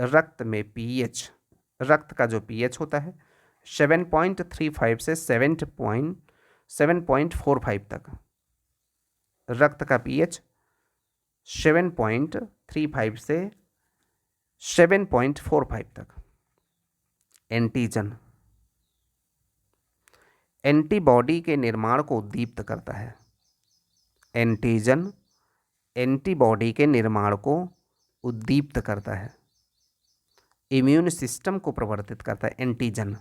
रक्त में पीएच, रक्त का जो पीएच होता है 7.35 से 7.45 तक। रक्त का पीएच 7.35 से 7.45 तक। एंटीजन एंटीबॉडी के निर्माण को उद्दीप्त करता है। एंटीजन एंटीबॉडी के निर्माण को उद्दीप्त करता है। इम्यून सिस्टम को प्रवर्तित करता है एंटीजन।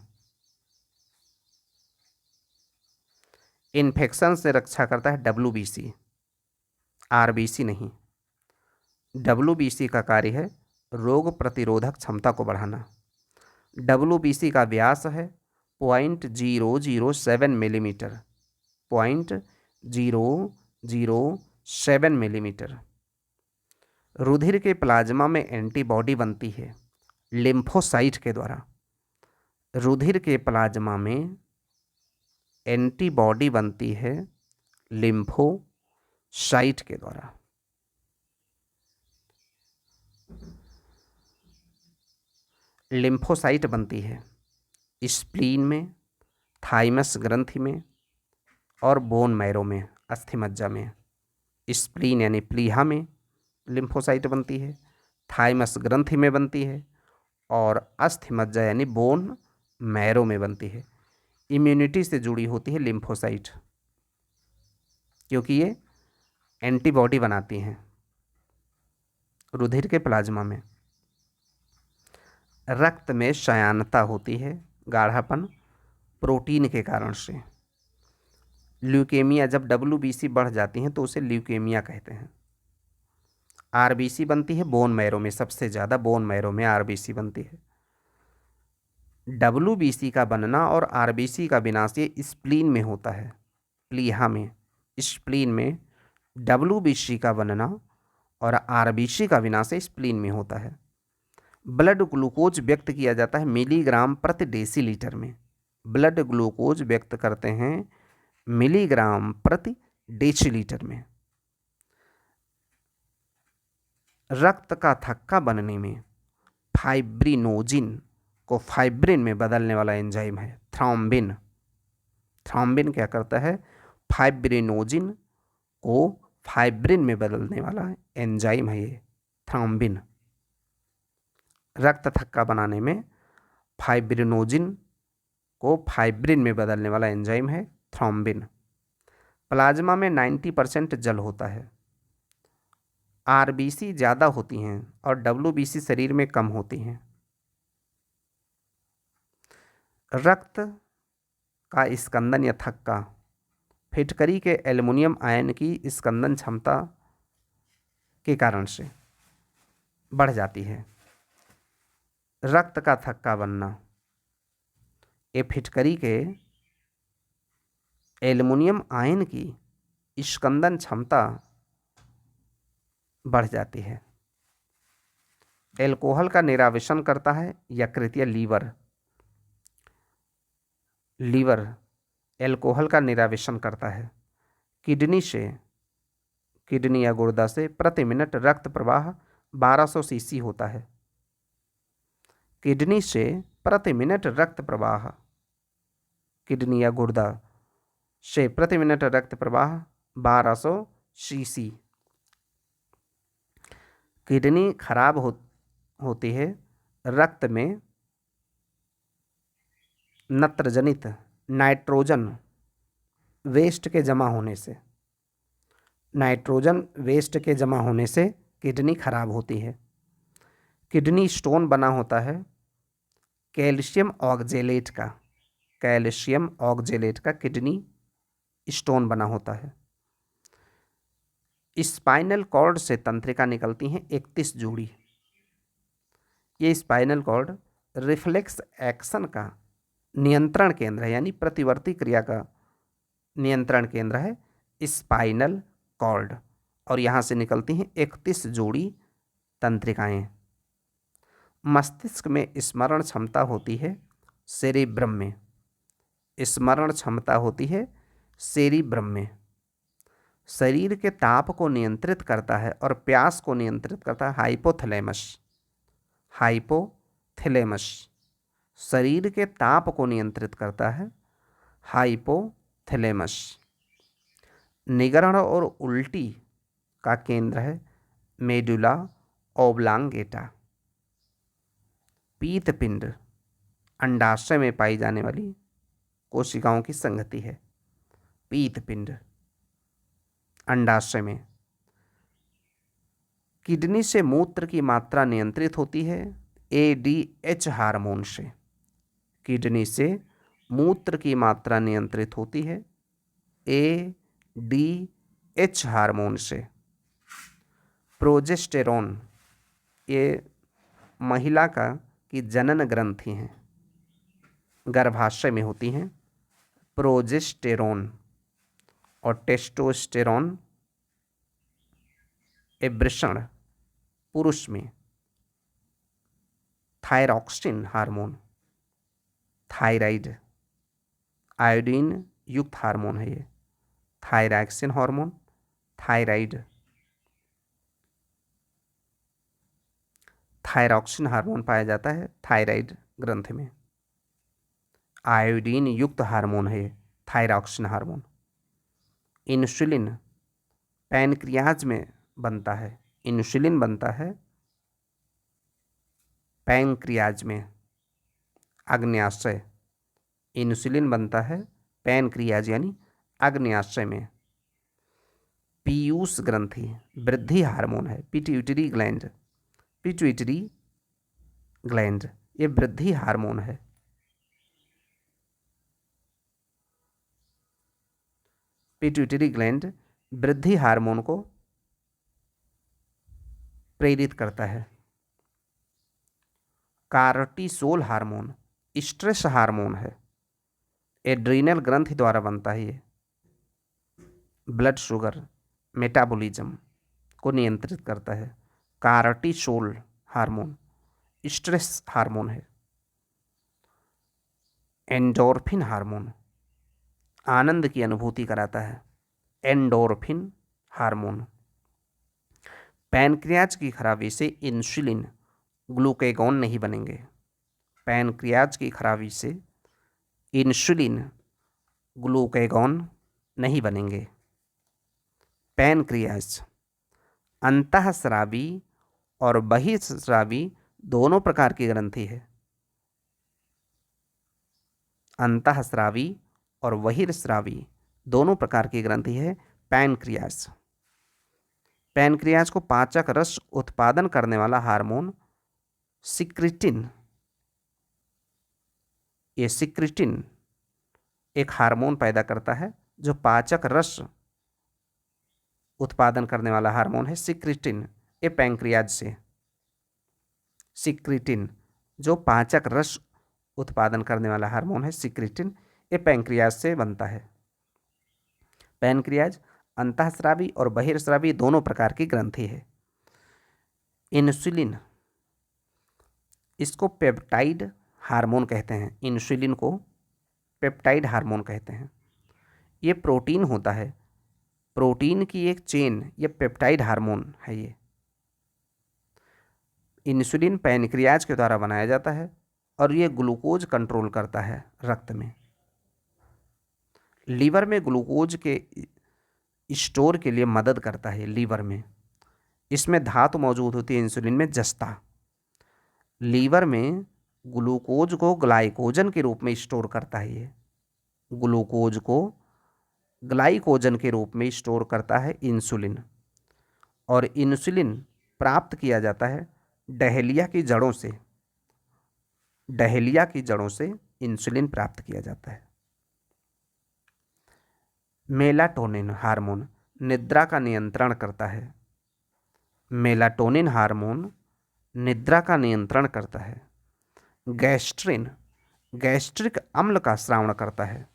इन्फेक्शन से रक्षा करता है WBC, RBC नहीं। WBC का कार्य है रोग प्रतिरोधक क्षमता को बढ़ाना। WBC का व्यास है 0.007 मिलीमीटर। 0.007 मिलीमीटर। रुधिर के प्लाज्मा में एंटीबॉडी बनती है लिम्फोसाइट के द्वारा। रुधिर के प्लाज्मा में एंटीबॉडी बनती है लिम्फोसाइट के द्वारा। लिम्फोसाइट बनती है स्प्लीन में, थाइमस ग्रंथि में और बोन मैरो में, अस्थि मज्जा में। स्प्लीन यानी प्लीहा में लिम्फोसाइट बनती है, थाइमस ग्रंथि में बनती है और अस्थि मज्जा यानी बोन मैरो में बनती है। इम्यूनिटी से जुड़ी होती है लिम्फोसाइट, क्योंकि ये एंटीबॉडी बनाती हैं रुधिर के प्लाज्मा में। रक्त में श्यानता होती है, गाढ़ापन, प्रोटीन के कारण से। ल्यूकेमिया, जब WBC बढ़ जाती हैं तो उसे ल्यूकेमिया कहते हैं। RBC बनती है बोन मैरो में, सबसे ज़्यादा बोन मैरो में RBC बनती है। WBC का बनना और RBC का विनाश ये स्प्लीन में होता है, प्लीहा में। स्प्लीन में WBC का बनना और RBC का विनाश स्प्लीन में होता है। ब्लड ग्लूकोज व्यक्त किया जाता है मिलीग्राम प्रति डेसीलीटर में। ब्लड ग्लूकोज व्यक्त करते हैं मिलीग्राम प्रति डेसीलीटर में। रक्त का थक्का बनने में फाइब्रिनोजिन को फाइब्रिन में बदलने वाला एंजाइम है थ्रोम्बिन। थ्रोम्बिन क्या करता है? फाइब्रिनोजिन को फाइब्रिन में बदलने वाला एंजाइम है ये थ्रोम्बिन। रक्त थक्का बनाने में फाइब्रिनोजिन को फाइब्रिन में बदलने वाला एंजाइम है थ्रोम्बिन। प्लाज्मा में 90% जल होता है। RBC ज़्यादा होती हैं और WBC शरीर में कम होती हैं। रक्त का स्कंदन या थक्का फिटकरी के एल्युमिनियम आयन की स्कंदन क्षमता के कारण से बढ़ जाती है। रक्त का थक्का बनना ये फिटकरी के एल्युमिनियम आयन की स्कंदन क्षमता बढ़ जाती है। एल्कोहल का निरावेशन करता है यकृत या लीवर। लीवर एल्कोहल का निरावेशन करता है। किडनी से, किडनी या गुर्दा से प्रति मिनट रक्त प्रवाह 1200 सीसी होता है। किडनी से प्रति मिनट रक्त प्रवाह, किडनी या गुर्दा से प्रति मिनट रक्त प्रवाह 1200 सीसी। किडनी खराब होती है रक्त में नत्रजनित नाइट्रोजन वेस्ट के जमा होने से। नाइट्रोजन वेस्ट के जमा होने से किडनी खराब होती है। किडनी स्टोन बना होता है कैल्शियम ऑक्जेलेट का। कैल्शियम ऑक्जेलेट का किडनी स्टोन बना होता है। स्पाइनल कॉर्ड से तंत्रिका निकलती हैं 31 जोड़ी। ये स्पाइनल कॉर्ड रिफ्लेक्स एक्शन का नियंत्रण केंद्र है, यानी प्रतिवर्ती क्रिया का नियंत्रण केंद्र है स्पाइनल कॉर्ड। और यहाँ से निकलती हैं 31 जोड़ी तंत्रिकाएं। मस्तिष्क में स्मरण क्षमता होती है सेरिब्रम में। स्मरण क्षमता होती है सेरिब्रम में। शरीर के ताप को नियंत्रित करता है और प्यास को नियंत्रित करता है हाइपोथैलेमस। हाइपोथैलेमस शरीर के ताप को नियंत्रित करता है हाइपोथैलेमस। निगरण और उल्टी का केंद्र है मेडुला ओब्लांगेटा। पीतपिंड अंडाशय में पाई जाने वाली कोशिकाओं की संगति है। पीतपिंड अंडाशय में। किडनी से मूत्र की मात्रा नियंत्रित होती है ADH हार्मोन से। किडनी से मूत्र की मात्रा नियंत्रित होती है ADH हार्मोन से। प्रोजेस्टेरोन ये महिला की जनन ग्रंथि हैं, गर्भाशय में होती हैं। प्रोजेस्टेरोन और टेस्टोस्टेरोन ये वृषण पुरुष में। थायरॉक्सिन हार्मोन, थायराइड, आयोडीन युक्त हार्मोन है ये। Thyroxine hormone, thyroid, thyroxine hormone पाया जाता है थायराइड ग्रंथि में। आयोडीन युक्त हार्मोन है थायरॉक्सिन हार्मोन। इंसुलिन पैनक्रियाज में बनता है, इंसुलिन बनता है पैनक्रियाज में, आग्नेयाशय। इंसुलिन बनता है पैनक्रियाज यानी आग्नेयाशय में। पीयूष ग्रंथि वृद्धि हार्मोन है, पिट्यूटरी ग्लैंड, पिट्यूटरी ग्लैंड ये वृद्धि हार्मोन है। पिट्यूटरी ग्लैंड वृद्धि हार्मोन को प्रेरित करता है। कार्टिसोल हार्मोन स्ट्रेस हार्मोन है, एड्रीनल ग्रंथि द्वारा बनता है ये। ब्लड शुगर मेटाबॉलिज्म को नियंत्रित करता है। कार्टिसोल हार्मोन स्ट्रेस हार्मोन है। एंडोर्फिन हार्मोन आनंद की अनुभूति कराता है, एंडोर्फिन हार्मोन। पैनक्रियाज की खराबी से इंसुलिन ग्लूकेगॉन नहीं बनेंगे, पैनक्रियाज की खराबी से इंसुलिन ग्लूकेगॉन नहीं बनेंगे। पैनक्रियाज अंतःस्रावी और बहिःस्रावी दोनों प्रकार की ग्रंथि है। अंतःस्रावी और बहिःस्रावी दोनों प्रकार की ग्रंथि है पैनक्रियाज। पैनक्रियाज को पाचक रस उत्पादन करने वाला हार्मोन सिक्रिटिन, ये सिक्रिटिन एक हार्मोन पैदा करता है जो पाचक रस उत्पादन करने वाला हार्मोन है सिक्रिटिन, ये पैनक्रियाज से। सिक्रिटिन जो पाचक रस उत्पादन करने वाला हार्मोन है सिक्रिटिन, ये पैनक्रियाज से बनता है। पैनक्रियाज अंतःस्रावी और बहिःस्रावी दोनों प्रकार की ग्रंथि है। इंसुलिन इसको पेप्टाइड हार्मोन कहते हैं, इंसुलिन को पेप्टाइड हार्मोन कहते हैं। ये प्रोटीन होता है, प्रोटीन की एक चेन, ये पेप्टाइड हार्मोन है ये। इंसुलिन पैनक्रियाज के द्वारा बनाया जाता है और ये ग्लूकोज कंट्रोल करता है रक्त में। लीवर में ग्लूकोज के स्टोर के लिए मदद करता है लीवर में। इसमें धातु मौजूद होती है इंसुलिन में, जस्ता। लीवर में ग्लूकोज को ग्लाइकोजन के रूप में स्टोर करता है ये, ग्लूकोज को ग्लाइकोजन के रूप में स्टोर करता है इंसुलिन। और इंसुलिन प्राप्त किया जाता है डहेलिया की जड़ों से, डहेलिया की जड़ों से इंसुलिन प्राप्त किया जाता है। मेलाटोनिन हार्मोन निद्रा का नियंत्रण करता है, मेलाटोनिन हार्मोन निद्रा का नियंत्रण करता है। गैस्ट्रिन गैस्ट्रिक अम्ल का स्रावण करता है,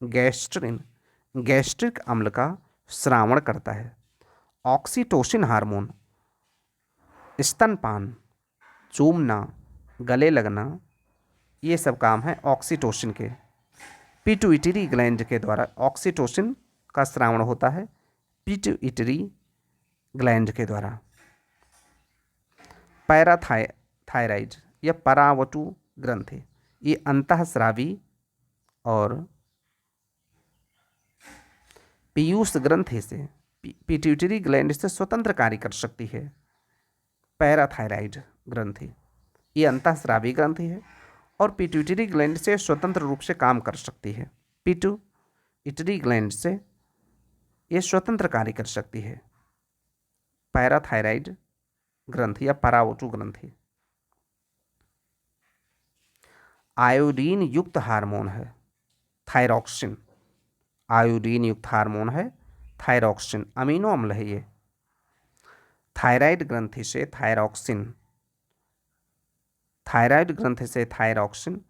गैस्ट्रिन गैस्ट्रिक अम्ल का स्रावण करता है। ऑक्सीटोसिन हार्मोन स्तनपान, चूमना, गले लगना, ये सब काम है ऑक्सीटोसिन के। पिट्यूटरी ग्लैंड के द्वारा ऑक्सीटोसिन का स्रावण होता है पिट्यूटरी ग्लैंड के द्वारा। पैराथायराइड या परावटु ग्रंथि ये अंतःस्रावी और पीयूष ग्रंथि से, पिट्यूटरी ग्लैंड से स्वतंत्र कार्य कर सकती है। पैराथायराइड ग्रंथि ये अंतःस्रावी ग्रंथि है और पिट्यूटरी ग्लैंड से स्वतंत्र रूप से काम कर सकती है। पिट्यूटरी ग्लैंड से ये स्वतंत्र कार्य कर सकती है। पैराथायराइड ग्रंथि या परावटु ग्रंथि। आयोडीन युक्त हार्मोन है थायरॉक्सिन, आयोडीन युक्त हार्मोन है थायरॉक्सिन, अमीनो अम्ल है ये। थायराइड ग्रंथि से थायरॉक्सिन, थायराइड ग्रंथि से थायरॉक्सिन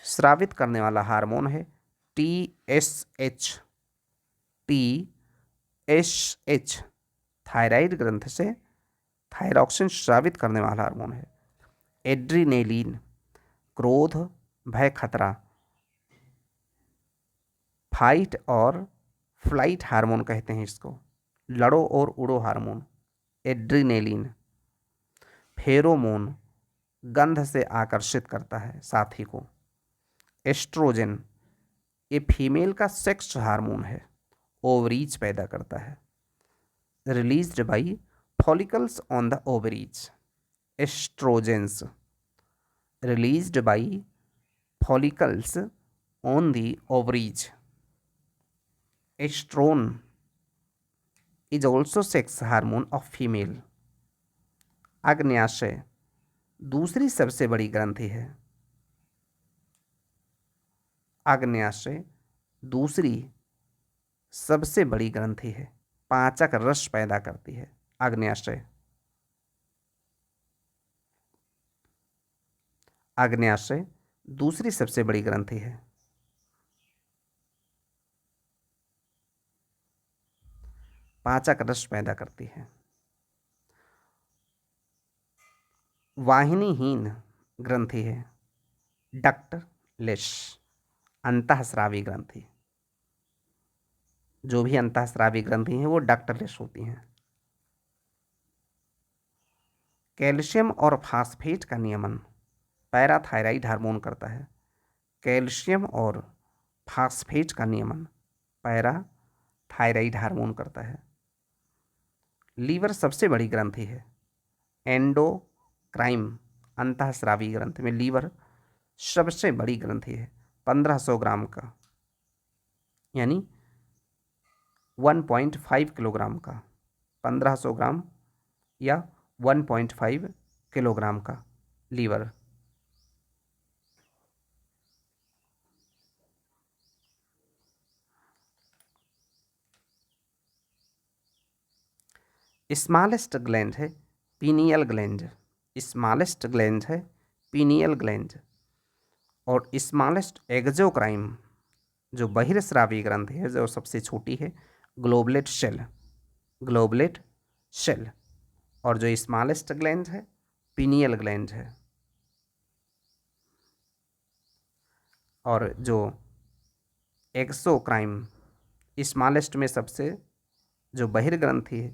स्रावित करने वाला हार्मोन है TSH, TSH थायराइड ग्रंथि से थायरॉक्सिन स्रावित करने वाला हार्मोन है। एड्रीनेलिन क्रोध, भय, खतरा। फाइट और फ्लाइट हार्मोन कहते हैं इसको। लड़ो और उड़ो हार्मोन, एड्रीनेलिन। फेरोमोन, गंध से आकर्षित करता है साथी को। एस्ट्रोजन, ये फीमेल का सेक्स हार्मोन है, ओवरीज पैदा करता है। Released by follicles on the ovaries. Estrogens released by follicles on the ovaries. Estrone is also sex hormone of female. आग्नेयाशय दूसरी सबसे बड़ी ग्रंथि है। आग्नेयाशय दूसरी सबसे बड़ी ग्रंथि है, पाचक रस पैदा करती है आग्नेयाशय। आग्नेयाशय दूसरी सबसे बड़ी ग्रंथि है। पाचक रस पैदा करती है। वाहिनीहीन ग्रंथि है, डक्टलेस, अंतःस्रावी ग्रंथि। जो भी अंतःस्रावी ग्रंथि हैं वो डक्टलेस होती हैं। कैल्शियम और फास्फेट का नियमन पैराथायराइड हार्मोन करता है। कैल्शियम और फास्फेट का नियमन पैराथायराइड हार्मोन करता है। लीवर सबसे बड़ी ग्रंथि है। एंडोक्राइन अंतःस्रावी ग्रंथि में लीवर सबसे बड़ी ग्रंथि है, 1500 ग्राम का, यानी 1.5 किलोग्राम का। 1500 ग्राम या 1.5 किलोग्राम का लीवर। स्मॉलेस्ट ग्लैंड है पीनियल ग्लैंड। स्मॉलेस्ट ग्लैंड है पीनियल ग्लैंड। और स्मॉलेस्ट एक्सोक्राइन जो बहिर्स्रावी ग्रंथि है, जो सबसे छोटी है, ग्लोबलेट सेल। ग्लोबलेट सेल। और जो स्मॉलेस्ट ग्लैंड है पीनियल ग्लैंड है। और जो एक्सोक्राइन स्मॉलेस्ट में सबसे जो बहिर्ग्रंथि है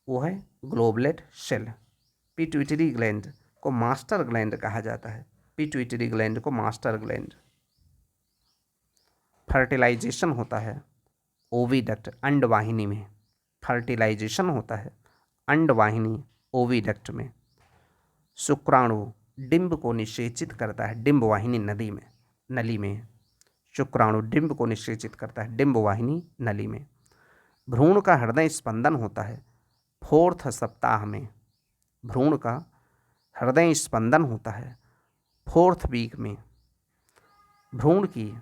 वो है ग्लोबलेट सेल। पिट्यूटरी ग्लैंड को मास्टर ग्लैंड कहा जाता है। पिट्यूटरी ग्लैंड को मास्टर ग्लैंड। फर्टिलाइजेशन होता है ओविडक्ट, अंडवाहिनी में। फर्टिलाइजेशन होता है अंडवाहिनी ओविडक्ट में। शुक्राणु डिंब को निषेचित करता है डिंबवाहिनी नली में। शुक्राणु डिंब को निषेचित करता है डिंबवाहिनी नली में। भ्रूण का हृदय स्पंदन होता है 4th सप्ताह में। भ्रूण का हृदय स्पंदन होता है 4th वीक में। भ्रूण की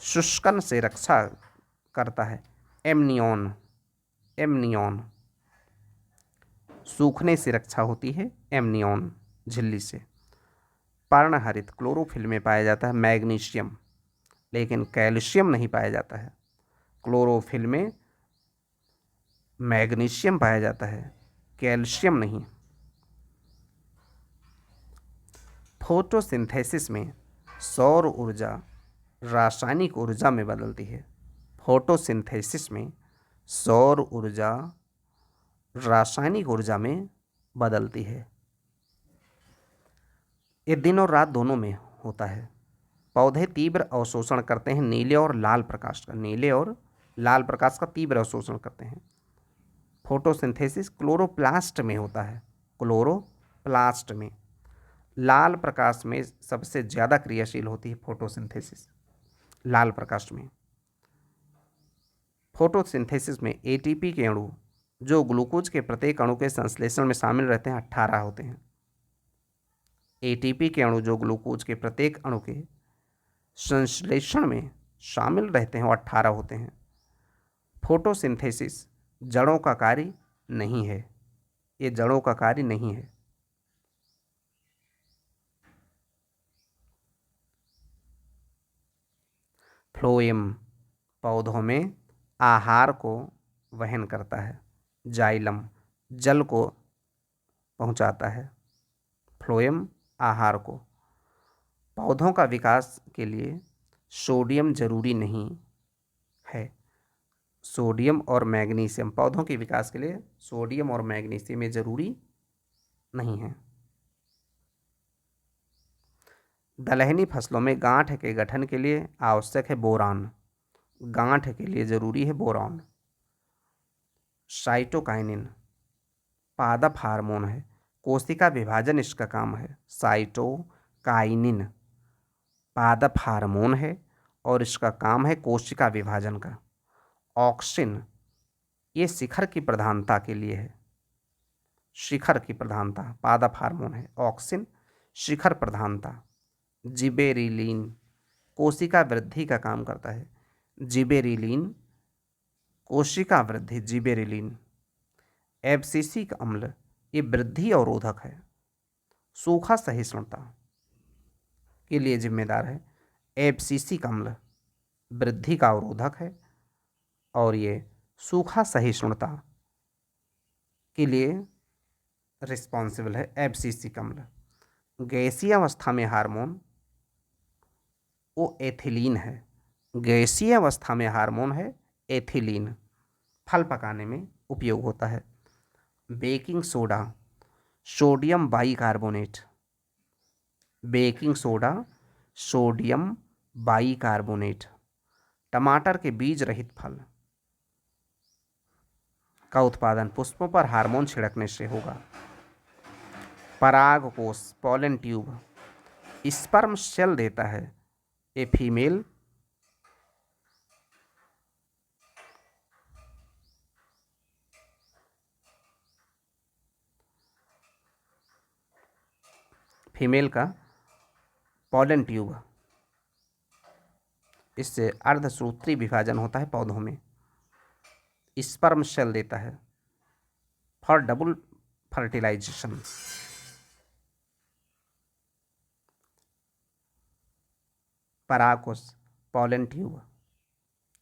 शुष्कन से रक्षा करता है एमनियन। एमनियन सूखने से रक्षा होती है एमनियन, झिल्ली से। पर्णहरित क्लोरोफिल में पाया जाता है मैग्नीशियम, लेकिन कैल्शियम नहीं पाया जाता है। क्लोरोफिल में मैग्नीशियम पाया जाता है, कैल्शियम नहीं। फोटोसिंथेसिस में सौर ऊर्जा रासायनिक ऊर्जा में बदलती है। फोटोसिंथेसिस में सौर ऊर्जा रासायनिक ऊर्जा में बदलती है। ये दिन और रात दोनों में होता है। पौधे तीव्र अवशोषण करते हैं नीले और लाल प्रकाश का। नीले और लाल प्रकाश का तीव्र अवशोषण करते हैं। फोटोसिंथेसिस क्लोरोप्लास्ट में होता है। क्लोरोप्लास्ट में लाल प्रकाश में सबसे ज़्यादा क्रियाशील होती है फोटोसिंथेसिस, लाल प्रकाश में। फोटोसिंथेसिस में एटीपी के अणु जो ग्लूकोज के प्रत्येक अणु के संश्लेषण में शामिल रहते हैं 18 होते हैं। एटीपी के अणु जो ग्लूकोज के प्रत्येक अणु के संश्लेषण में शामिल रहते हैं वो 18 होते हैं। फोटोसिंथेसिस जड़ों का कार्य नहीं है। ये जड़ों का कार्य नहीं है। फ्लोएम पौधों में आहार को वहन करता है। जाइलम जल को पहुंचाता है। फ्लोएम आहार को। पौधों का विकास के लिए सोडियम जरूरी नहीं है। सोडियम और मैग्नीशियम, पौधों के विकास के लिए सोडियम और मैग्नीशियम ये जरूरी नहीं है। दलहनी फसलों में गांठ के गठन के लिए आवश्यक है बोरान। गांठ के लिए जरूरी है बोरान। साइटोकाइनिन पादप हार्मोन है, कोशिका विभाजन इसका काम है। साइटोकाइनिन पादप हार्मोन है और इसका काम है कोशिका विभाजन का। ऑक्सिन ये शिखर की प्रधानता के लिए है। शिखर की प्रधानता पादप हार्मोन है। ऑक्सिन शिखर प्रधानता। जिबेरिलीन कोशिका वृद्धि का काम करता है। जिबेरिलीन कोशिका वृद्धि। जिबेरिलीन एब्सिसिक अम्ल ये वृद्धि अवरोधक है। सूखा सहिष्णुता के लिए जिम्मेदार है। एब्सिसिक अम्ल वृद्धि का अवरोधक है और ये सूखा सहिष्णुता के लिए रिस्पॉन्सिबल है। एब्सिसिक अम्ल गैसीय अवस्था में हार्मोन वो एथिलीन है। गैसीय अवस्था में हार्मोन है एथिलीन, फल पकाने में उपयोग होता है। Baking soda sodium bicarbonate. Baking soda sodium bicarbonate टमाटर के बीज रहित फल का उत्पादन पुष्पों पर हार्मोन छिड़कने से होगा। परागकोश पॉलन ट्यूब स्पर्म सेल देता है। ए फीमेल का पॉलन ट्यूब, इससे अर्धसूत्री विभाजन होता है पौधों में। स्पर्म सेल देता है फॉर डबल फर्टिलाइजेशन। परागकोश पॉलन ट्यूब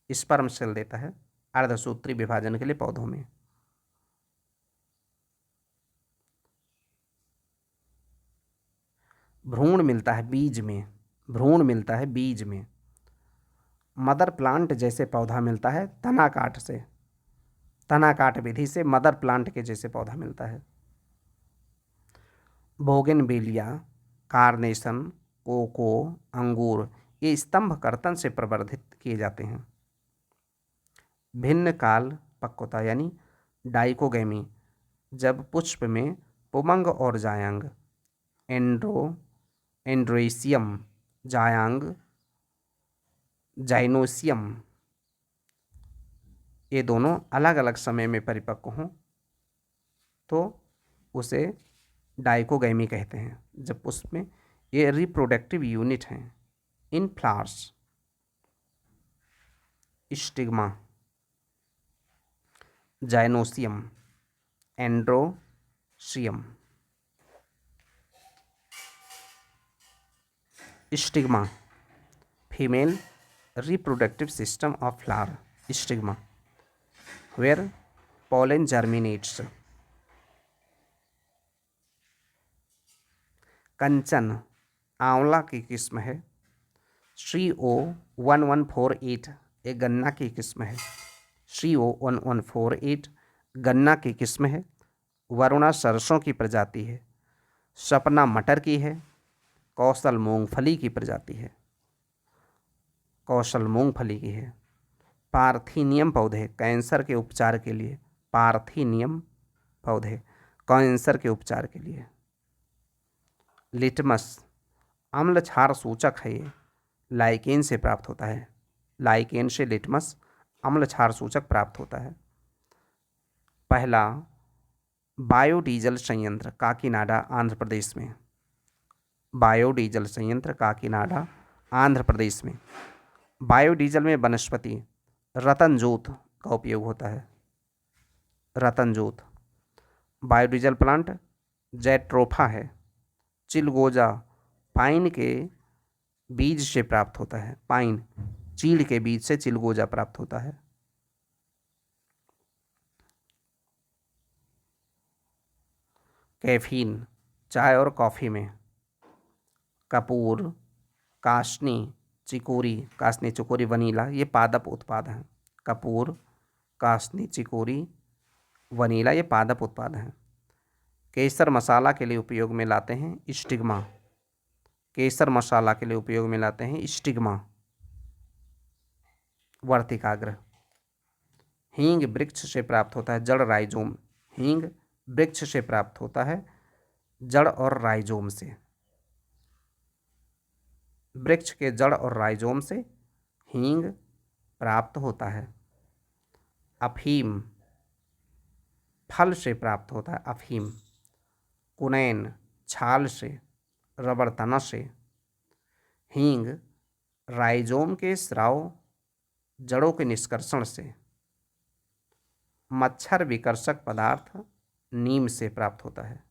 स्पर्म सेल देता है अर्धसूत्री विभाजन के लिए पौधों में। भ्रूण मिलता है बीज में। भ्रूण मिलता है बीज में। मदर प्लांट जैसे पौधा मिलता है तना काट से। तना काट विधि से मदर प्लांट के जैसे पौधा मिलता है। बोगनवेलिया कार्नेशन कोको अंगूर ये स्तंभ कर्तन से प्रवर्धित किए जाते हैं। भिन्न काल पक्वता यानी डाइकोगैमी जब पुष्प में पुमंग और जायांग एंड्रोएसियम जायांग जाइनोसियम ये दोनों अलग अलग समय में परिपक्व हों तो उसे डाइकोगैमी कहते हैं। जब पुष्प में ये रिप्रोडक्टिव यूनिट हैं। In flowers stigma gynoecium androecium. Stigma female reproductive system of flower stigma where pollen germinates। Kanchan आंवला की किस्म है। CO1148 एक गन्ना की किस्म है। CO1148 गन्ना की किस्म है। वरुणा सरसों की प्रजाति है। सपना मटर की है। कौशल मूंगफली की प्रजाति है। कौशल मूंगफली की है। पार्थीनियम पौधे कैंसर के उपचार के लिए। पार्थीनियम पौधे कैंसर के उपचार के लिए। लिटमस अम्ल क्षार सूचक है। ये लाइकेन से प्राप्त होता है। लाइकेन से लिटमस अम्ल क्षार सूचक प्राप्त होता है। पहला बायोडीजल संयंत्र काकीनाडा आंध्र प्रदेश में। बायोडीजल संयंत्र काकीनाडा आंध्र प्रदेश में। बायोडीजल में वनस्पति रतनजोत का उपयोग होता है। रतनजोत बायोडीजल प्लांट जैट्रोफा है। चिलगोजा पाइन के बीज से प्राप्त होता है। पाइन चीड़ के बीज से चिलगोजा प्राप्त होता है। कैफीन चाय और कॉफ़ी में कपूर, कास्नी, चिकोरी, कास्नी चिकोरी वनीला ये पादप उत्पाद हैं। कपूर, कास्नी चिकोरी, वनीला ये पादप उत्पाद हैं। केसर मसाला के लिए उपयोग में लाते हैं स्टिग्मा। केसर मसाला के लिए उपयोग में लाते हैं स्टिग्मा, वर्तिकाग्र। हींग वृक्ष से प्राप्त होता है जड़ राइजोम। हींग वृक्ष से प्राप्त होता है जड़ और राइजोम से। वृक्ष के जड़ और राइजोम से हींग प्राप्त होता है। अफीम फल से प्राप्त होता है अफीम। कुनैन छाल से, रबड़ तना से। हींग राइजोम के स्राव, जड़ों के निष्कर्षण से। मच्छर विकर्षक पदार्थ नीम से प्राप्त होता है।